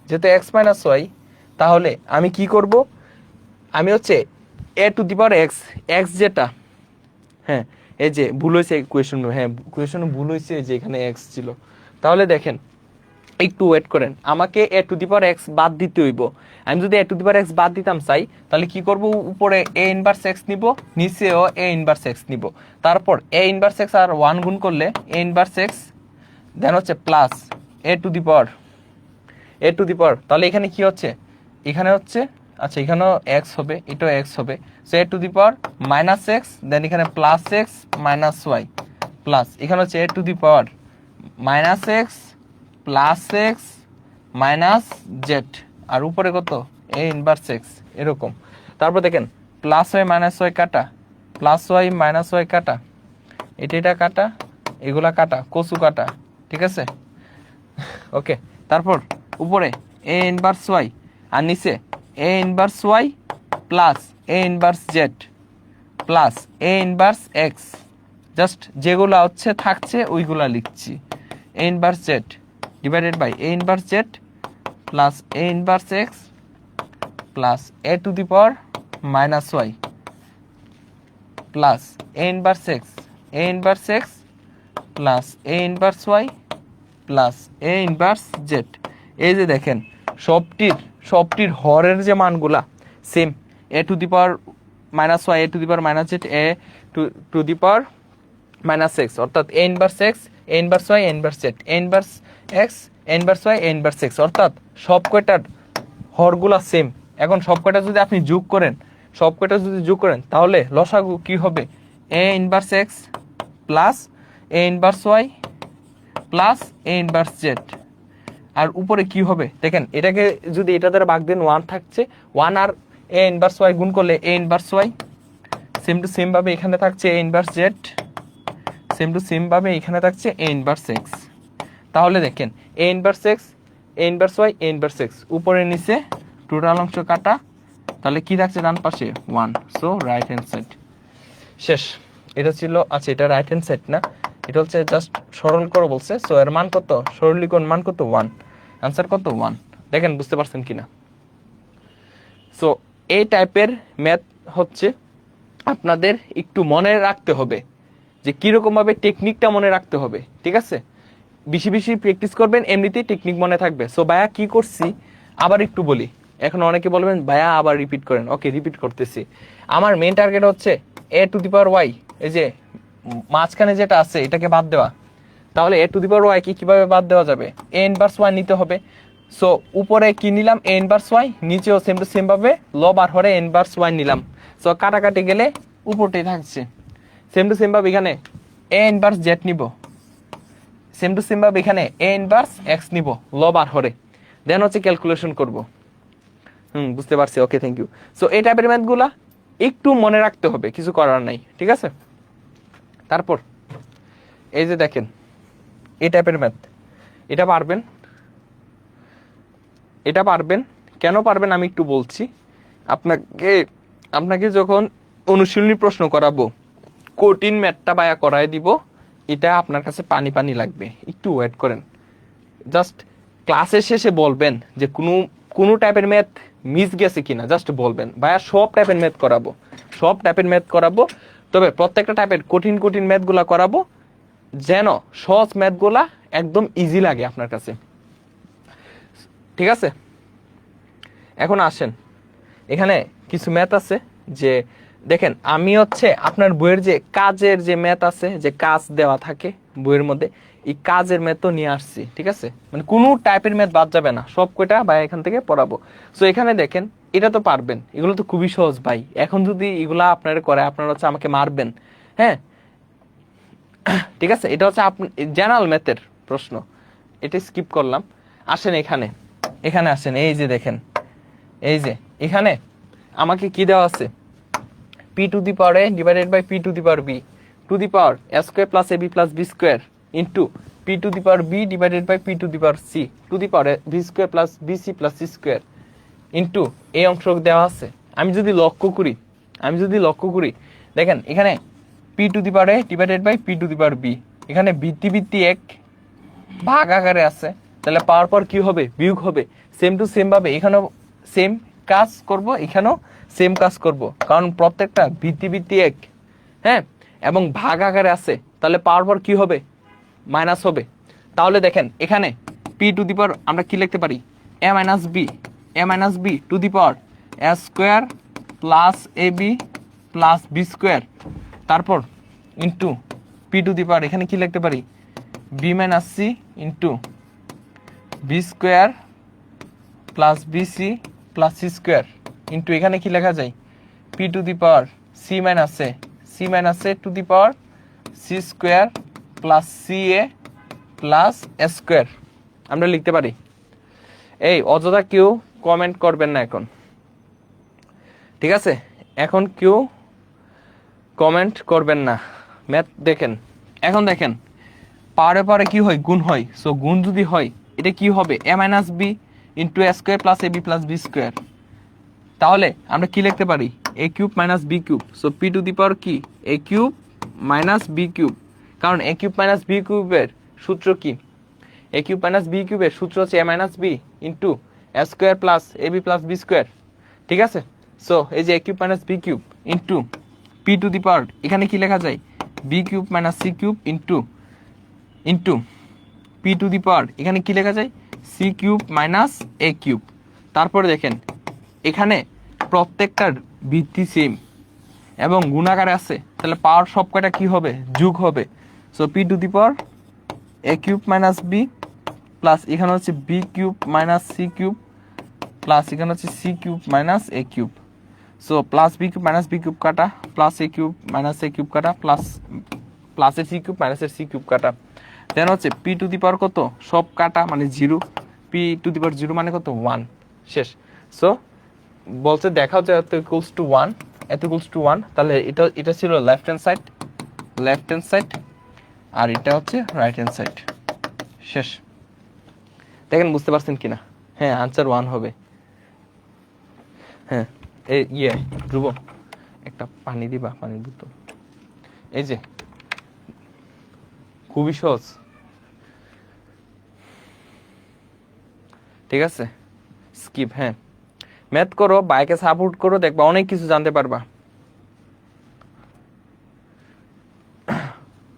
Speaker 1: যেহেতু এক্স মাইনাস ওয়াই, তাহলে আমি কি করব, আমি হচ্ছে a to the power x, x যেটা, হ্যাঁ এই যে ভুল হয়েছে কোয়েশন, হ্যাঁ কোয়েশন ভুল হয়েছে যে এখানে এক্স ছিল। তাহলে দেখেন একটু ওয়েট করেন, আমাকে এ টু দি পাওয়ার এক্স বাদ দিতে হইব। আমি যদি এ টু দি পাওয়ার এক্স বাদ দিতাম চাই, তাহলে কি করব, উপরে এ ইনভার্স এক্স নিব, নিচেও এ ইনভার্স এক্স নিব, তারপর এ ইনভার্স এক্স আর 1 গুণ করলে এ ইনভার্স এক্স, দেন হচ্ছে plus a to the power, A to the power, তাহলে এখানে কি হচ্ছে, এখানে হচ্ছে, আচ্ছা এখানেও এক্স হবে, এটাও এক্স হবে, so A to the power minus x, then এখানে plus x minus Y, plus এখানে হচ্ছে a to the power minus x plus x minus z, আর উপরে কত এ ইনভার্স এক্স, এরকম। তারপর দেখেন প্লাস ওয়াই মাইনাস ওয়াই কাটা, প্লাস ওয়াই মাইনাস ওয়াই কাটা, এটা কাটা, এগুলা কাটা, কচু কাটা, ঠিক আছে ওকে। তারপর উপরে এ ইনভার্স ওয়াই, আর নিচে a inverse y plus a inverse z plus a inverse x, just যেগুলো হচ্ছে থাকছে ওইগুলা লিখছি, a inverse z divided by a inverse z plus a inverse x plus a to the power minus Y plus a inverse x, a inverse x plus a inverse y plus a inverse z. এই যে দেখেন সবটির হরের যে মানগুলা same, a to the power minus y, A to the power minus Z, A to the power minus x, অর্থাৎ এ inverse x, a inverse y, a inverse Z, A inverse x, a inverse y, a inverse x, অর্থাৎ সব কয়টার হরগুলা same. এখন সব কয়টা যদি আপনি যোগ করেন, সব কয়টা যদি যোগ করেন, তাহলে লসাগু কি হবে, এ inverse x plus a inverse y plus a inverse Z, আর উপরে কি হবে দেখেন, এটাকে যদি এটা দ্বারা ভাগ দেন 1 থাকছে, 1 আর এ ইনভার্স ওয়াই গুণ করলে a inverse y, same to same ভাবে এখানে থাকছে a inverse z, same to same ভাবে এখানে থাকছে এ ইনভার্স এক্স। তাহলে দেখেন a inverse x, a inverse y, a inverse x, উপরে নিচে টোটাল অংশ কাটা, তাহলে কি থাকছে ডান পাশে 1, সো রাইট হ্যান্ড সাইড শেষ। এটা ছিল, আচ্ছা এটা রাইট হ্যান্ড সাইড না, এটা হচ্ছে জাস্ট সরল করো বলছে, সো এর মান কত, সরলীকরণ মান কত 1, আনসার কত 1। দেখেন বুঝতে পারছেন কিনা? সো এই টাইপের ম্যাথ হচ্ছে আপনাদের একটু মনে রাখতে হবে, যে কিরকম ভাবে টেকনিকটা মনে রাখতে হবে, ঠিক আছে? বেশি বেশি প্র্যাকটিস করবেন, এমনিতেই টেকনিক মনে থাকবে। সো ভাইয়া কি করছি আবার একটু বলি, এখন অনেকে বলবেন ভাইয়া আবার রিপিট করেন, ওকে রিপিট করতেছি। আমার মেইন টার্গেট হচ্ছে a to the power Y, এই যে মাঝখানে যেটা আছে এটাকে বাদ দেওয়া। তাহলে a to the power Y কি কিভাবে বাদ দেওয়া যাবে, এ ইনভার্স ওয়াই নিতে হবে। সো উপরে কি নিলাম, এ ইনভার্স ওয়াই, নিচেও সেম টু সেম ভাবে লব আর হরে ইনভার্স ওয়াই নিলাম। সো কাটাকাটি গেলে উপরটাই থাকছে, সেম টু সেম ভাবে এখানে এ ইনভার্স জেড নিব, সেম টু সেম ভাবে এখানে এ ইনভার্স এক্স নিব লব আর হরে, দেন হচ্ছে ক্যালকুলেশন করব। বুঝতে পারছি, ওকে থ্যাংক ইউ। সো এই টাইপের ম্যাথগুলা একটু মনে রাখতে হবে, কিছু করার নাই, ঠিক আছে? তারপর এই যে দেখেন এই টাইপের ম্যাথ, এটা পারবেন, এটা পারবেন। কেন পারবেন আমি একটু বলছি আপনাকে যখন অনুশীলনী প্রশ্ন করাবো, কঠিন ম্যাথটা বায়া করায় দিব, এটা আপনার কাছে পানি পানি লাগবে, একটু ওয়েট করেন। জাস্ট ক্লাসের শেষে বলবেন যে কোনো টাইপের ম্যাথ মিস গেছে কিনা, জাস্ট বলবেন ভাইয়া সব টাইপের ম্যাথ করাবো, সব টাইপের ম্যাথ করাবো, তবে প্রত্যেকটা টাইপের কঠিন কঠিন ম্যাথগুলা করাবো, যেন সহজ ম্যাথগুলা একদম ইজি লাগে আপনার কাছে, ঠিক আছে? এখন আসেন, এখানে কিছু ম্যাথ আছে, যে দেখেন আমি হচ্ছে আপনার বইয়ের যে কাজের যে ম্যাথ আছে, যে কাজ দেওয়া থাকে বইয়ের মধ্যে, এই কাজের ম্যাথ তো নিয়ে আসছি, ঠিক আছে, মানে কোনো টাইপের ম্যাথ বাদ যাবে না, সব কয়টা ভাই এখান থেকে পড়াবো। সো এখানে দেখেন এটা তো পারবেন, এগুলো তো খুবই সহজ ভাই। এখন যদি এগুলা আপনারা করে আপনারা হচ্ছে আমাকে মারবেন, হ্যাঁ ঠিক আছে। এটা হচ্ছে আপনি জেনারেল ম্যাথের প্রশ্ন, এটা স্কিপ করলাম। আসেন এখানে, এখানে আসেন, এই যে দেখেন, এই যে এখানে আমাকে কি দেওয়া আছে, P to the power A divided by P to the power B to the power A square plus A B plus B square into P to the power B divided by P to the power C to the power B square plus B C plus C square into এই অংশ দেওয়া আছে। আমি যদি লক্ষ্য করি দেখেন এখানে P to the power A divided by P to the power B, এখানে ভিত্তি এক ভাগ আকারে আছে, তাহলে পাওয়ার পর কি হবে, বিয়োগ হবে। সেম টু সেম ভাবে এখানেও সেম কাজ করব, এখানেও সেম কাজ করব, কারণ প্রত্যেকটা ভিত্তি এক, হ্যাঁ, এবং ভাগ আকারে আছে, তাহলে পাওয়ার পর কি হবে, মাইনাস হবে। তাহলে দেখেন এখানে পি টু দি পাওয়ার আমরা কি লিখতে পারি, a minus b to the power A square plus A B plus B square, তারপর into P to the power এখানে কি লিখতে পারি, b minus c into b square plus B C plus C square into এখানে কি লেখা যায়, p to the power c minus a to the power c square plus c a plus a square আমরা লিখতে পারি। এই অযথা কেউ কমেন্ট করবেন না এখন, ঠিক আছে, এখন কেউ কমেন্ট করবেন না। ম্যাথ দেখেন, এখন দেখেন পাওয়ারে কি হয়, গুণ হয়। সো গুণ যদি হয় এটা কি হবে, a minus b into a square plus A B plus B square, তাহলে আমরা কি লিখতে পারি, a cube minus b cube. So p to the power কি, a cube minus b cube, কারণ এ কিউব মাইনাস বি কিউবের সূত্র কি, এ কিউব মাইনাস বি কিউবের সূত্র হচ্ছে a minus b into a square plus A B plus B square, ঠিক আছে। সো এই যে a cube minus b cube into P to the power এখানে কি লেখা যায়, b cube minus c cube into P to the power এখানে কি লেখা যায়, c cube minus a cube. তারপরে দেখেন এখানে প্রত্যেকটার ভিত্তি সেম এবং গুণাকারে আছে, তাহলে পাওয়ার সব কয়টা কি হবে, যোগ হবে। So p to the power a cube minus b plus এখানে হচ্ছে b cube minus c cube plus এখানে হচ্ছে c cube minus a cube. So plus b cube minus b cube কাটা, plus a cube minus a cube কাটা, প্লাসের c cube মাইনাসের c cube কাটা, then হচ্ছে পি টু দি পাওয়ার কত, সব কাটা মানে zero, P to the power zero মানে কত, 1, শেষ। সো বলছে দেখাও যে এত ইকুয়ালস টু 1, তাহলে এটা ছিল লেফট হ্যান্ড সাইড আর এটা হচ্ছে রাইট হ্যান্ড সাইড, শেষ। দেখেন বুঝতে পারছেন কিনা, হ্যাঁ আনসার 1 হবে। হ্যাঁ এই ধ্রুব একটা পানি দিবা, পানির বোতল, এই যে খুবই সহজ, ঠিক আছে, স্কিপ। হ্যাঁ ম্যাথ করো, বাইকে সাপোর্ট করো, দেখবা অনেক কিছু জানতে পারবা।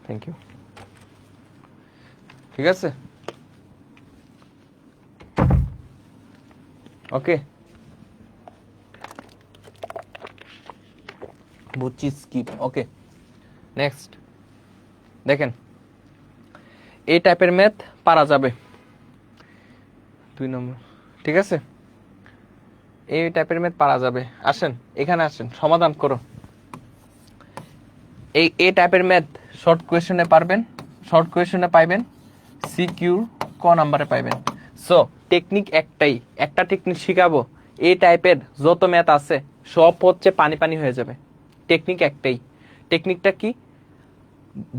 Speaker 1: থ্যাংক ইউ, ঠিক আছে, ওকে বুঝছি, স্কিপ। ওকে নেক্সট দেখেন এই টাইপের ম্যাথ পারা যাবে 2 নম্বর, ঠিক আছে, এই টাইপের ম্যাথ পারা যাবে। আসেন এখানে আসেন, সমাধান করো। এই টাইপের ম্যাথ শর্ট কোয়েশ্চনে পারবেন, শর্ট কোয়েশ্চনে পাইবেন, সিকিউর ক নাম্বারে পাইবেন। সো টেকনিক একটাই, একটা টেকনিক শিখাবো, এই টাইপের যত ম্যাথ আছে সব হচ্ছে পানি পানি হয়ে যাবে। টেকনিক একটাই, টেকনিকটা কি,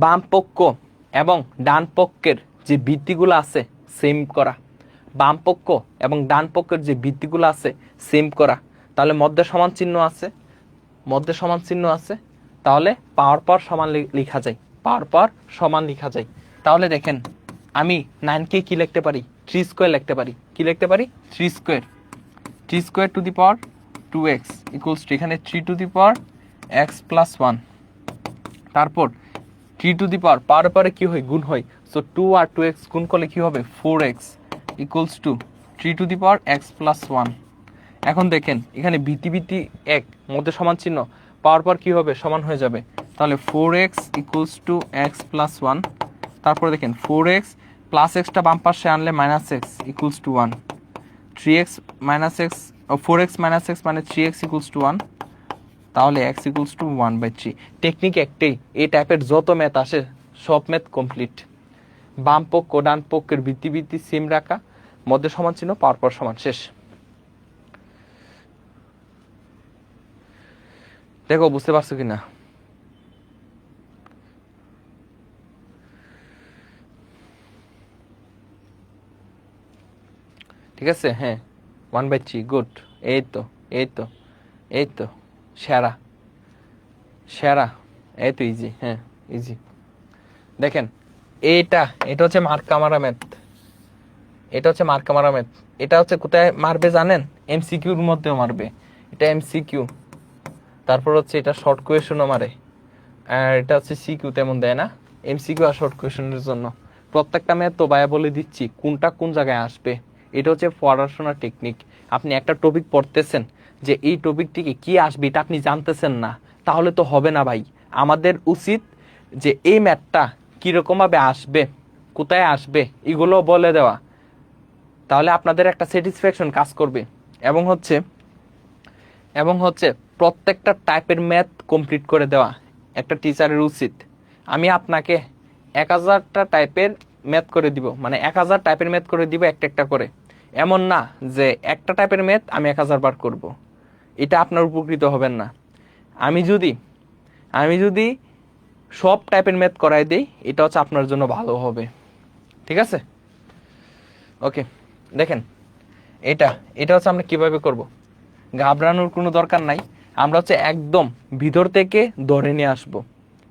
Speaker 1: বাম পক্ষ এবং ডান পক্ষের যে ভিত্তিগুলো আছে সেম করা, বাম পক্ষ এবং ডান পক্ষের যে ভিত্তিগুলো আছে সেম করা, তাহলে মধ্যে সমান চিহ্ন আছে, তাহলে পাওয়ার পর সমান লেখা যায়, তাহলে দেখেন আমি 9কে কি লিখতে পারি, 3 স্কোয়ার লিখতে পারি, কি লিখতে পারি, 3 square to the power 2x equals to এখানে 3 to the power x plus 1, তারপর 3 টু দি পাওয়ার পরে কি হয়, গুণ হয়। সো 2 আর 2x গুণ করলে কি হবে, 4x equals to 3 to the power x plus 1। এখন দেখেন এখানে ভিত্তি এক, মধ্যে সমান চিহ্ন, পাওয়ার পর কি হবে, সমান হয়ে যাবে, তাহলে 4x equals to x plus 1 তারপরে দেখেন 4x প্লাস এক্সটা বাম পাশে আনলে minus x equals to 1, 3x minus x, 4x minus x মানে 3x ইকুয়ালস টু 1, তাহলে x ইকুয়ালস টু 1/3। টেকনিক একটাই, এই টাইপের যত ম্যাথ আসে সব ম্যাথ কমপ্লিট। বাম পক্ষ ডান পক্ষের ভিত্তি সেম রাখা, মধ্যে সমান চিহ্ন, পাওয়ার পর সমান, শেষ। দেখো বুঝতে পারছো কিনা? ঠিক আছে, হ্যাঁ 1/3, গুড। এই তো এই তো এই তো সেরা সেরা, এই তো ইজি, হ্যাঁ ইজি। দেখেন এটা হচ্ছে মার্কা মারা ম্যাথ, এটা হচ্ছে মার্কা মারা ম্যাথ। এটা হচ্ছে কোথায় মারবে জানেন? এমসিকিউর মধ্যেও মারবে, এটা এমসিকিউ। তারপর হচ্ছে এটা শর্ট কোয়েশনও মারে, আর এটা হচ্ছে সিকিউ তেমন দেয় না, এমসিকিউ আর শর্ট কোয়েশনের জন্য। প্রত্যেকটা ম্যাথ তো ভাইয়া বলে দিচ্ছি কোনটা কোন জায়গায় আসবে। এটা হচ্ছে পড়াশোনার টেকনিক। আপনি একটা টপিক পড়তেছেন, যে এই টপিকটিকে কি আসবে এটা আপনি জানতেছেন না, তাহলে তো হবে না ভাই। আমাদের উচিত যে এই ম্যাথটা কীরকমভাবে আসবে, কোথায় আসবে, এগুলো বলে দেওয়া, তাহলে আপনাদের একটা স্যাটিসফ্যাকশন কাজ করবে। এবং হচ্ছে প্রত্যেকটা টাইপের ম্যাথ কমপ্লিট করে দেওয়া একটা টিচারের উচিত। আমি আপনাকে 1000টা টাইপের ম্যাথ করে দিব, মানে 1000 টাইপের ম্যাথ করে দিব একটা একটা করে। এমন না যে একটা টাইপের ম্যাথ আমি 1000 বার করব, এটা আপনার উপকৃত হবেন না। আমি যদি সব টাইপের ম্যাথ করাই দিই, এটা হচ্ছে আপনার জন্য ভালো হবে। ঠিক আছে, ওকে। দেখেন এটা হচ্ছে আমরা কিভাবে করব, ঘাবড়ানোর কোনো দরকার নাই। আমরা হচ্ছে একদম ভিতর থেকে ধরে নিয়ে আসব।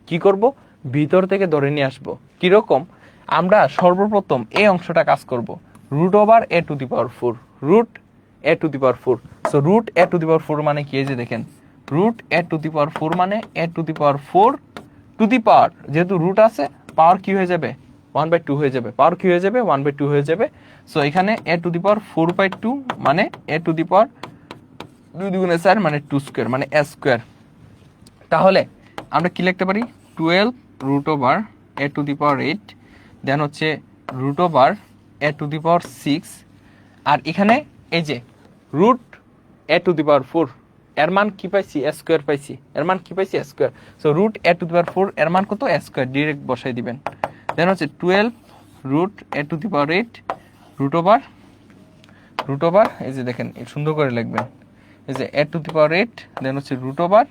Speaker 1: কি করব? ভিতর থেকে ধরে নিয়ে আসব। কিরকম? আমরা সর্বপ্রথম এই অংশটা কাজ করব, √a⁴, √a⁴। সো √a⁴ মানে কি? এই যে দেখেন, √a⁴ মানে a⁴ যেহেতু রুট আছে, পাওয়ার কি হয়ে যাবে? 1/2 হয়ে যাবে। পাওয়ার কি হয়ে যাবে? 1/2 হয়ে যাবে। সো এখানে a⁴/2 মানে a⁴, 2 × 4 মানে 2² মানে a²। তাহলে আমরা কি লিখতে পারি? 12 √a⁴, দেন হচ্ছে √a⁴, আর এখানে এই যে √a⁴, এর মান কি পাইছি? a² পাইছি। এর মান কি পাইছি? a²। সো √a⁴ এর মান কত? a², ডিরেক্ট বসাই দিবেন। দেন হচ্ছে 12 √a⁴, √, এই যে দেখেন সুন্দর করে লিখবেন, এই যে a⁴, দেন হচ্ছে √a⁴,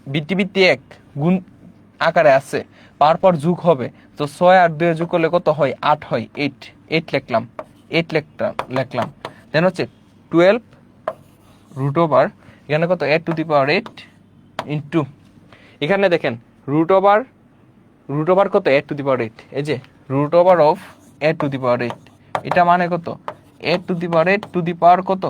Speaker 1: ভিত্তি 1 গুণ আকারে আছে, পাওয়ার পর যোগ হবে। তো 6 আর 2 যোগ করলে কত হয়? 8 হয়। 8 লিখলাম, দেন হচ্ছে 12 √, এখানে কত? a⁴ ইন্টু, এখানে দেখেন √, কত? a⁴, এই যে √a⁴, এটা মানে কত? a⁴ কত?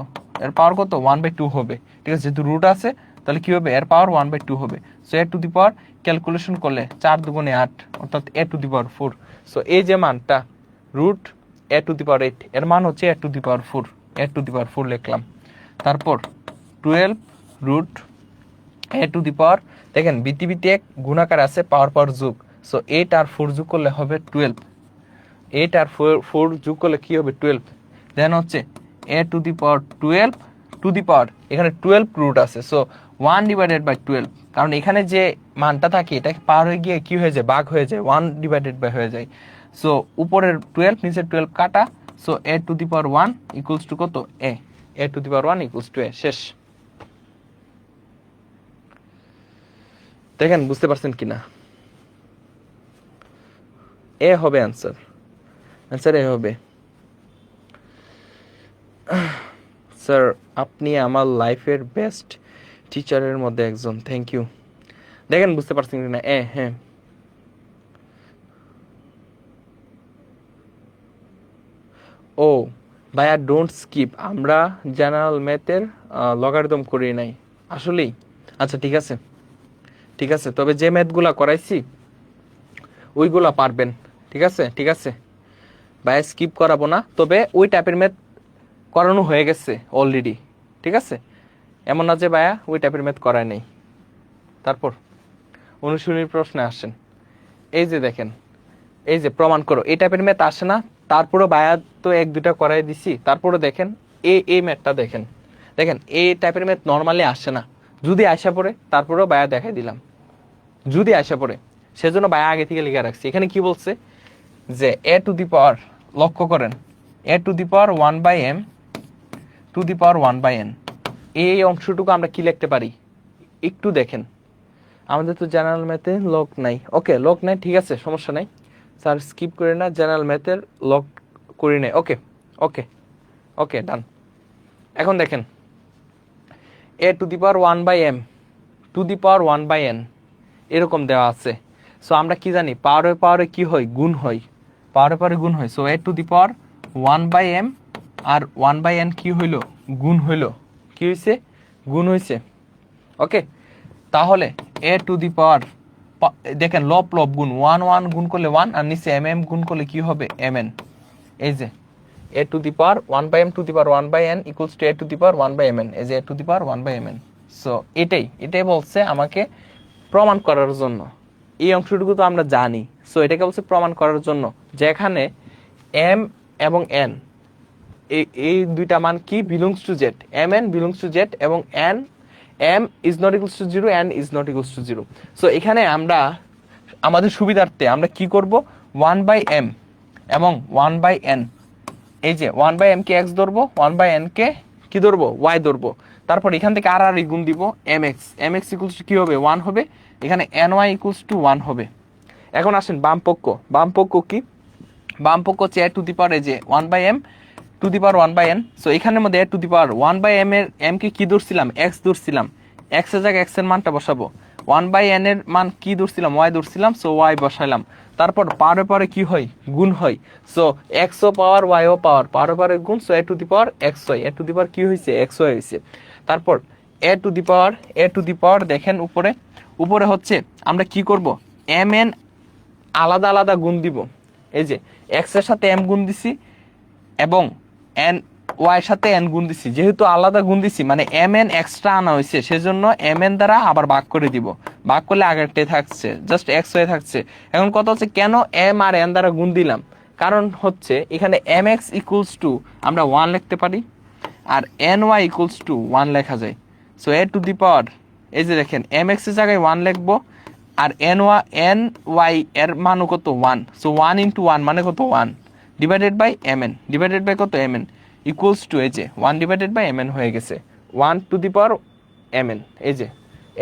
Speaker 1: এর পাওয়ার কত? 1/2 হবে। ঠিক আছে, যেহেতু রুট আছে তাহলে কি হবে? এর পাওয়ার 1/2 হবে। সো a⁴ ক্যালকুলেশন করলে 4 × 2 = 8, অর্থাৎ a⁴। সো এই যে মানটা √a⁴, এর মান হচ্ছে a⁴, লিখলাম। তারপর 12 √a⁴, দেখেন ভিত্তি 1 গুণাকার আছে, পাওয়ার পর যোগ। সো 8 আর 4 যোগ করলে হবে 12। 8 আর 4 যোগ করলে কি হবে? 12। দেন হচ্ছে a⁴, এখানে 12 রুট আছে, সো 1/12, কারণ এখানে যে মানটা থাকে এটা পার হয়ে গিয়ে কি হয়ে যায়? ভাগ হয়ে যায়, 1/by হয়ে যায়। সো উপরের 12 নিচের 12 কাটা, সো a⁴ ইকুয়ালস টু কত? a⁴ ইকুয়ালস টু শেষ। দেখেন বুঝতে পারছেন কিনা? এ হবে অ্যান্সার এ হবে। স্যার আপনি আমার লাইফের বেস্ট টিচারের মধ্যে একজন, থ্যাংক ইউ। দেখেন বুঝতে পারছেন কিনা? হ্যাঁ, ও ভাইয়া ডোন্ট স্কিপ, আমরা জেনারেল ম্যাথের লগারিদম করি নাই আসলেই। আচ্ছা ঠিক আছে, তবে যে ম্যাথগুলা করাইছি ওইগুলা পারবেন। ঠিক আছে ভাইয়া, স্কিপ করাবো না, তবে ওই টাইপের ম্যাথ করানো হয়ে গেছে অলরেডি। ঠিক আছে, এমন না যে ভাইয়া ওই টাইপের ম্যাথ করায় নেই। তারপর অনুশীলনীর প্রশ্নে আসেন। এই যে দেখেন, এই যে প্রমাণ করো, এই টাইপের ম্যাথ আসে না, তারপরে বায়া তো এক দুটা করাই দিছি, তারপরে দেখেন এই ম্যাথটা দেখেন, দেখেন এই টাইপের ম্যাথ নর্মালি আসে না, যদি আসা পড়ে তারপরেও বায়া দেখাই দিলাম, যদি আসা পড়ে সেজন্য বায়া আগে থেকে লিখে রাখছি। এখানে কি বলছে যে এ টু দি পাওয়ার, লক্ষ্য করেন, এ to the power 1/m to the power 1/n, এই অংশটুকু আমরা কি লিখতে পারি একটু দেখেন। আমাদের তো জেনারেল ম্যাথে লগ নাই, ওকে লগ নাই, ঠিক আছে সমস্যা নাই স্যার, স্কিপ করে না, জেনারেল ম্যাথের লগ করি নাই, ওকে ওকে ওকে ডান। এখন দেখেন a to the power 1/m to the power 1/n এরকম দেওয়া আছে। সো আমরা কি জানি, পাওয়ারে পাওয়ারে কি হয়, গুণ হয়, পাওয়ারে পাওয়ারে গুণ হয়। So A to the power 1/m R 1/n কি হইল, গুণ হইল, কি হয়েছে, গুণ হয়েছে, ওকে। তাহলে এ টু দি পাওয়ার, দেখেন লব লব গুণ, 1 গুণ করলে 1 আর নিচে mm গুণ করলে কি হবে mn, এই যে a to the power 1/m to the power 1/n equals to a to the power 1/mn, এই যে a to the power 1/mn। So এটাই বলছে আমাকে প্রমাণ করার জন্য, এই অংশটুকু তো আমরা জানি। সো এটাকে বলছে প্রমাণ করার জন্য, যেখানে m এবং n এই দুইটা মান কি belongs to Z, mn belongs to Z এবং m is not equals to 0, n is not equals to 0। So এখানে আমরা আমাদের সুবিধার্থে আমরা কি করব, 1/m এবং 1/n, এই যে 1/m কে x ধরবো, 1/n কে কি ধরবো, y ধরবো, তারপর এখান থেকে আর গুণ দিব mx, mx ইকুয়ালস টু কি হবে 1 হবে, এখানে ny ইকুয়ালস টু 1 হবে। এখন আসেন বাম পক্ষ কি, বাম পক্ষ হচ্ছে a টু দি পাওয়ার, এই যে 1/m to the power 1/n। So এখানের মধ্যে a to the power 1/m এর m কে কি ধরছিলাম, x ধরছিলাম, x এর জায়গায় x এর মানটা বসাবো, 1/n এর মান কি ধরছিলাম, y ধরছিলাম, সো y বসাইলাম, তারপর পাওয়ারে পাওয়ারে কি হয়, গুণ হয়। সো x ও পাওয়ার y ও পাওয়ার, পাওয়ারে পাওয়ারে গুণ, so a to the power xy, a to the power কি হয়েছে, xy হয়েছে। তারপর a টু দি পাওয়ার দেখেন উপরে হচ্ছে আমরা কি করব, mn আলাদা আলাদা গুণ দিব, এই যে x এর সাথে m গুণ দিছি এবং n y এর সাথে n গুণ দিছি, যেহেতু আলাদা গুণ দিছি মানে mn এক্সট্রা আনা হয়েছে, সেজন্য mn দ্বারা আবার ভাগ করে দিব, ভাগ করলে আগেরটাই থাকছে, জাস্ট x হয়ে থাকছে। এখন কথা হচ্ছে কেন m আর n দ্বারা গুণ দিলাম, কারণ হচ্ছে এখানে mx ইকুয়ালস টু আমরা 1 লিখতে পারি আর ny ইকুয়ালস টু 1 লেখা যায়। So a to the power, এই যে দেখেন mx এর জায়গায় 1 লিখবো আর ny এর মানও কত 1, সো 1 ইন্টু 1 মানে কত 1 divided by mn, divided by কত mn ইকুয়ালস টু, এই যে 1 ডিভাইডেড বাই mn হয়ে গেছে, 1 টু দি পাওয়ার mn, এই যে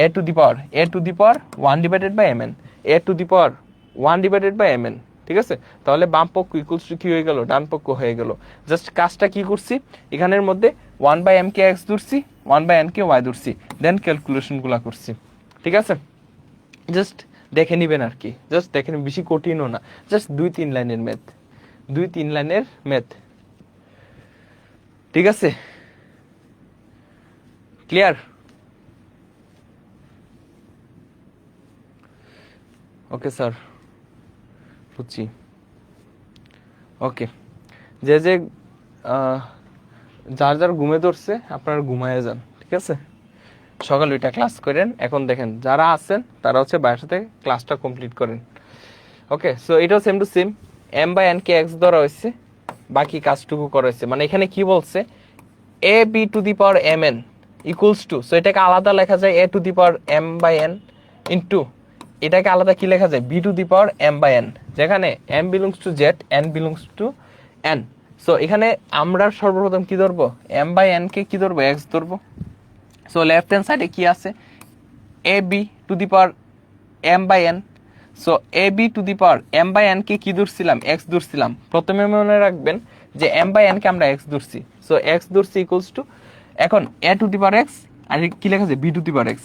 Speaker 1: a to the power 1 divided by mn, a to the power 1 divided by mn, ঠিক আছে। তাহলে বাম পক্ষ ইকুয়ালস টু কি হয়ে গেল, ডান পক্ষ হয়ে গেল। জাস্ট কাজটা কি করছি, এখানের মধ্যে 1/m কে x ধরছি, 1/n কে y ধরছি, দেন ক্যালকুলেশনগুলো করছি, ঠিক আছে। জাস্ট দেখে নিবেন আর কি, জাস্ট দেখেন, বেশি কঠিনও না, জাস্ট 2-3 লাইনের ম্যাথ, ঠিক আছে, ক্লিয়ার, ওকে স্যার বুঝছি, ওকে। যে যার ঘুমে ধরছে আপনারা ঘুমায় যান, ঠিক আছে, সকাল 2টা ক্লাস করেন। এখন দেখেন যারা আছেন তারা হচ্ছে বাইরের সাথে ক্লাসটা কমপ্লিট করেন, ওকে। সো এটাও same to same, m/n K x ধরা হয়েছে, বাকি কাজটুকু করা হয়েছে, মানে এখানে কি বলছে a b to the power mn equals two, so এটাকে আলাদা লেখা যায় a to the power m/n into এটাকে আলাদা কি লেখা যায় b to the power m/n, যেখানে m belongs to z, n belongs to n। So এখানে আমরা সর্বপ্রথম কি ধরবো, m/n কে কি ধরবো, x ধরবো। সো লেফট হ্যান্ড সাইডে কি আছে, ab to the power m/n, so ab to the power m/n কে কি ধরছিলাম, x ধরছিলাম। প্রথমে মনে রাখবেন যে m/n কে আমরা x ধরছি, সো x ধরছি ইকুয়ালস টু, এখন a to the power x আর কি লেখা আছে b to the power x,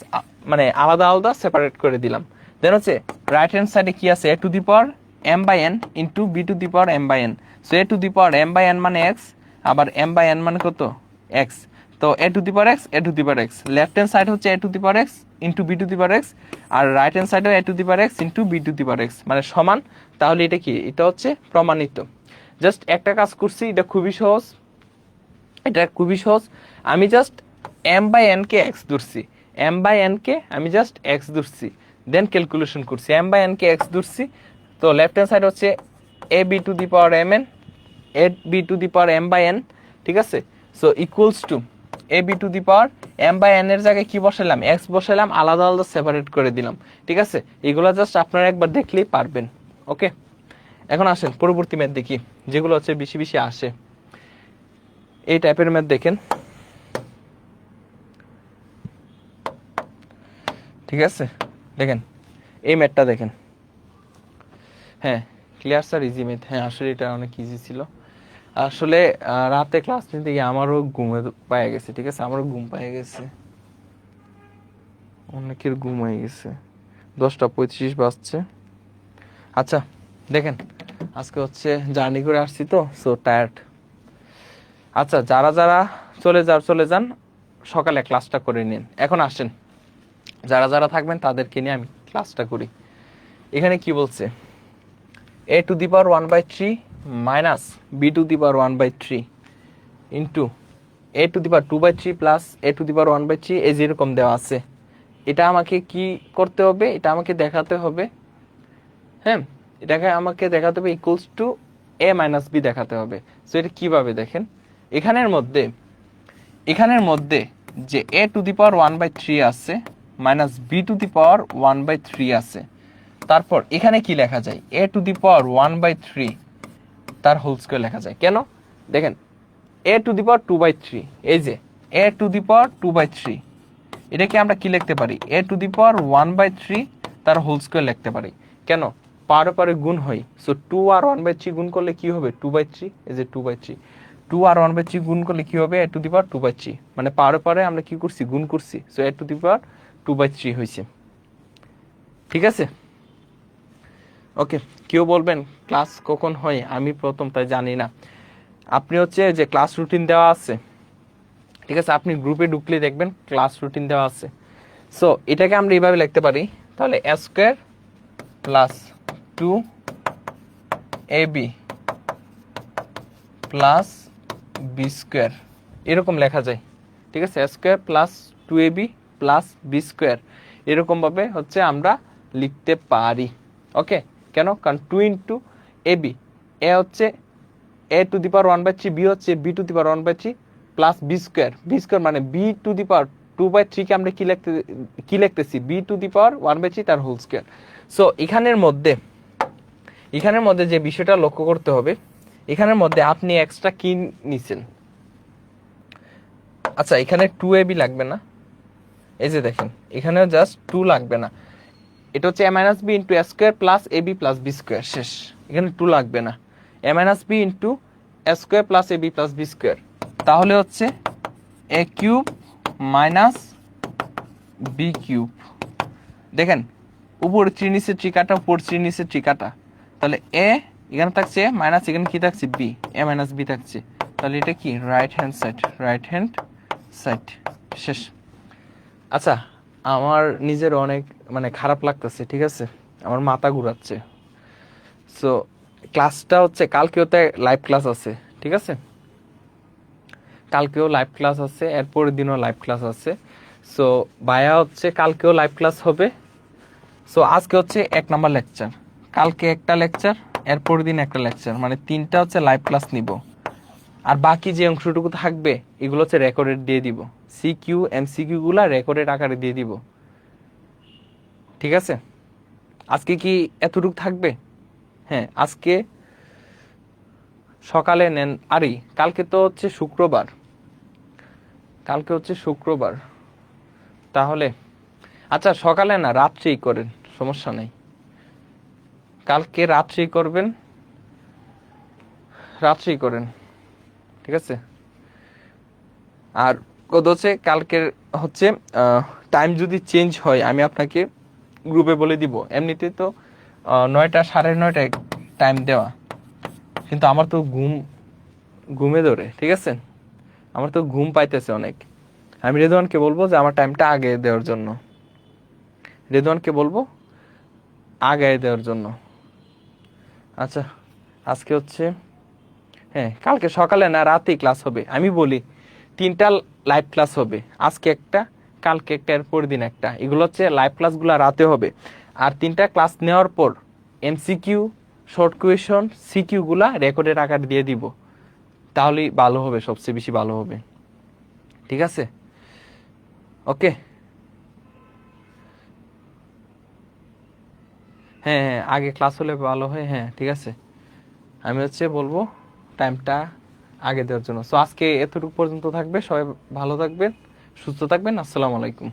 Speaker 1: মানে আলাদা আলাদা সেপারেট করে দিলাম। দেন হচ্ছে রাইট হ্যান্ড সাইডে কি আছে, a to the power m/n into b to the power m/n, so a to the power m/n মানে x, আবার m/n মানে কত x, তো a to the power x, a to the power x, left hand side হচ্ছে a to the power x into b to the power x, আর right hand সাইডে a to the power x into b to the power x, মানে সমান। তাহলে এটা কি, এটা হচ্ছে প্রমাণিত। জাস্ট একটা কাজ করছি, এটা খুবই সহজ, আমি জাস্ট m/n কে x ধরছি, m/n কে আমি জাস্ট x ধরছি, দেন ক্যালকুলেশন করছি, m/n কে x ধরছি, তো লেফট হ্যান্ড সাইড হচ্ছে a b to the power m n, a b to the power m by n, ঠিক আছে। So equals to a b to the power m by n এর জায়গায় কি বসালাম, x বসালাম, আলাদা আলাদা সেপারেট করে দিলাম, ঠিক আছে। এগুলো জাস্ট আপনারা একবার দেখলেই পারবেন। ওকে, এখন আসেন পরবর্তী ম্যাথ দেখি, যেগুলো হচ্ছে বেশি বেশি আসে। এই টাইপের ম্যাথ দেখেন, ঠিক আছে। দেখেন এই ম্যাথটা দেখেন, হ্যাঁ ক্লিয়ার স্যার, ইজি ম্যাথ। হ্যাঁ আসলে এটা অনেক ইজি ছিল। আসলে রাতে ক্লাস নিতে গিয়ে আমারও ঘুমে পায়ে গেছে, ঠিক আছে, আমারও ঘুম পায়ে গেছে, অনেকের ঘুম হয়ে গেছে, 10:35 বাজছে। আচ্ছা দেখেন, আজকে হচ্ছে জার্নি করে আসছি তো, সো টায়ার্ড। আচ্ছা যারা যারা চলে যান, সকালে ক্লাসটা করে নিন। এখন আসেন, যারা যারা থাকবেন তাদেরকে নিয়ে আমি ক্লাসটা করি। এখানে কি বলছে, a to the power 1/3 minus b to the power 1/3 into a to the power 2/3 plus a to the power 1/3, এই যেরকম দেওয়া আছে। এটা আমাকে কি করতে হবে, এটা আমাকে দেখাতে হবে, হ্যাঁ এটাকে আমাকে দেখাতে হবে equals to a minus b দেখাতে হবে। সো এটা কিভাবে দেখেন, এখানের মধ্যে যে a টু দি পাওয়ার 1/3 আছে minus b to the power 1/3 আছে, তারপর এখানে কি লেখা যায়, a টু দি পাওয়ার 1/3 তার হোল স্কয়ার লেখা যায়। কেন দেখেন, a টু দি পাওয়ার 2/3, এই যে a টু দি পাওয়ার 2/3, এটাকে আমরা কি লিখতে পারি, a টু দি পাওয়ার 1/3 তার হোল স্কয়ার লিখতে পারি। কেন, পারে পারে গুণ হয়, সো 2 আর 1/3 গুণ করলে কি হবে 2/3, এই যে 2/3, 2 আর 1/3 গুণ করলে কি হবে a টু দি পাওয়ার 2/3, মানে পারে পারে আমরা কি করছি গুণ করছি, so a to the power 2/3 হয়েছে, ঠিক আছে। ওকে, কেউ বলবেন ক্লাস কখন হয়, আমি প্রথম তাই জানি না। আপনি হচ্ছে যে ক্লাস রুটিন দেওয়া আছে, ঠিক আছে, আপনি গ্রুপে ঢুকলে দেখবেন ক্লাস রুটিন দেওয়া আছে। সো এটাকে আমরা এইভাবে লিখতে পারি, তাহলে a square plus 2ab plus b square, এরকম লেখা যায়, ঠিক আছে। a square plus 2ab plus b square, এরকমভাবে হচ্ছে আমরা লিখতে পারি। ওকে, কেন, কারণ 2 ইন্টু ab, এ হচ্ছে a to the power 1/3, b হচ্ছে b to the power 1/3 plus b square, মানে b টু দি পাওয়ার 2/3 কে আমরা কি লিখতেছি b টু দি পাওয়ার 1/3 তার হোল স্কয়ার। সো এখানের মধ্যে যে বিষয়টা লক্ষ্য করতে হবে, এখানের মধ্যে আপনি এক্সট্রা কি নিছেন, আচ্ছা এখানে 2ab লাগবে না, এই যে দেখেন এখানে জাস্ট 2 লাগবে না, এটা হচ্ছে a minus b into a square plus ab plus b square, শেষ, এখানে 2 লাগবে না, a minus b into a square plus ab plus b square, তাহলে হচ্ছে a cube minus b cube. দেখেন উপর 3 নিচে 3 কাটা, উপর 3 নিচে 3 কাটা, তাহলে a এখানে থাকছে মাইনাস, এখানে কি থাকছে b, a মাইনাস b থাকছে, তাহলে এটা কি রাইট হ্যান্ড সাইড, শেষ। আচ্ছা আমার নিজের অনেক মানে খারাপ লাগতেছে, ঠিক আছে, আমার মাথা ঘুরাচ্ছে। সো ক্লাসটা হচ্ছে কালকেও তো লাইভ ক্লাস আছে, ঠিক আছে, কালকেও লাইভ ক্লাস আছে, এরপরের দিনও লাইভ ক্লাস আছে। সো ভাইয়া হচ্ছে কালকেও লাইভ ক্লাস হবে। সো আজকে হচ্ছে 1 নাম্বার লেকচার, কালকে একটা লেকচার, এরপরের দিন একটা লেকচার, মানে 3টা হচ্ছে লাইভ ক্লাস নিব। আর বাকি যে অংশটুকু থাকবে এগুলো হচ্ছে রেকর্ডেড দিয়ে দিব, সিকিউ এমসিকিউ গুলা রেকর্ডেড আকারে দিয়ে দিব, ঠিক আছে। আজকে কি এতটুকু থাকবে, হ্যাঁ আজকে সকালে নেন, আরে কালকে তো হচ্ছে শুক্রবার, তাহলে আচ্ছা সকালে না রাত্রেই করেন, সমস্যা নেই, কালকে রাত্রেই করেন, ঠিক আছে। আর কত হচ্ছে কালকের হচ্ছে টাইম যদি চেঞ্জ হয় আমি আপনাকে গ্রুপে বলে দিব, এমনিতে তো 9টা 9:30 টাইম দেওয়া, কিন্তু আমার তো ঘুমে ধরে, ঠিক আছে, আমার তো ঘুম পাইতেছে অনেক। আমি রেদওয়ানকে বলবো যে আমার টাইমটা আগে দেওয়ার জন্য, আচ্ছা আজকে হচ্ছে, হ্যাঁ কালকে সকালে না রাতেই ক্লাস হবে, আমি বলি 3টা লাইভ ক্লাস হবে, আজকে একটা, কালকে একটা, এর পরের দিন একটা, এগুলো হচ্ছে লাইভ ক্লাসগুলো রাতে হবে। আর 3টা ক্লাস নেওয়ার পর এমসিকিউ, শর্ট কোয়েশন, সিকিউ গুলা রেকর্ডের আকার দিয়ে দিব, তাহলেই ভালো হবে, সবচেয়ে বেশি ভালো হবে। ঠিক আছে, ওকে। হ্যাঁ হ্যাঁ, আগে ক্লাস হলে ভালো হয়। হ্যাঁ ঠিক আছে, আমি বলবো টাইমটা আগে দেওয়ার জন্য। সো আজকে এতটুকু পর্যন্ত থাকবে, সবাই ভালো থাকবেন, সুস্থ থাকবেন। আসসালামু আলাইকুম।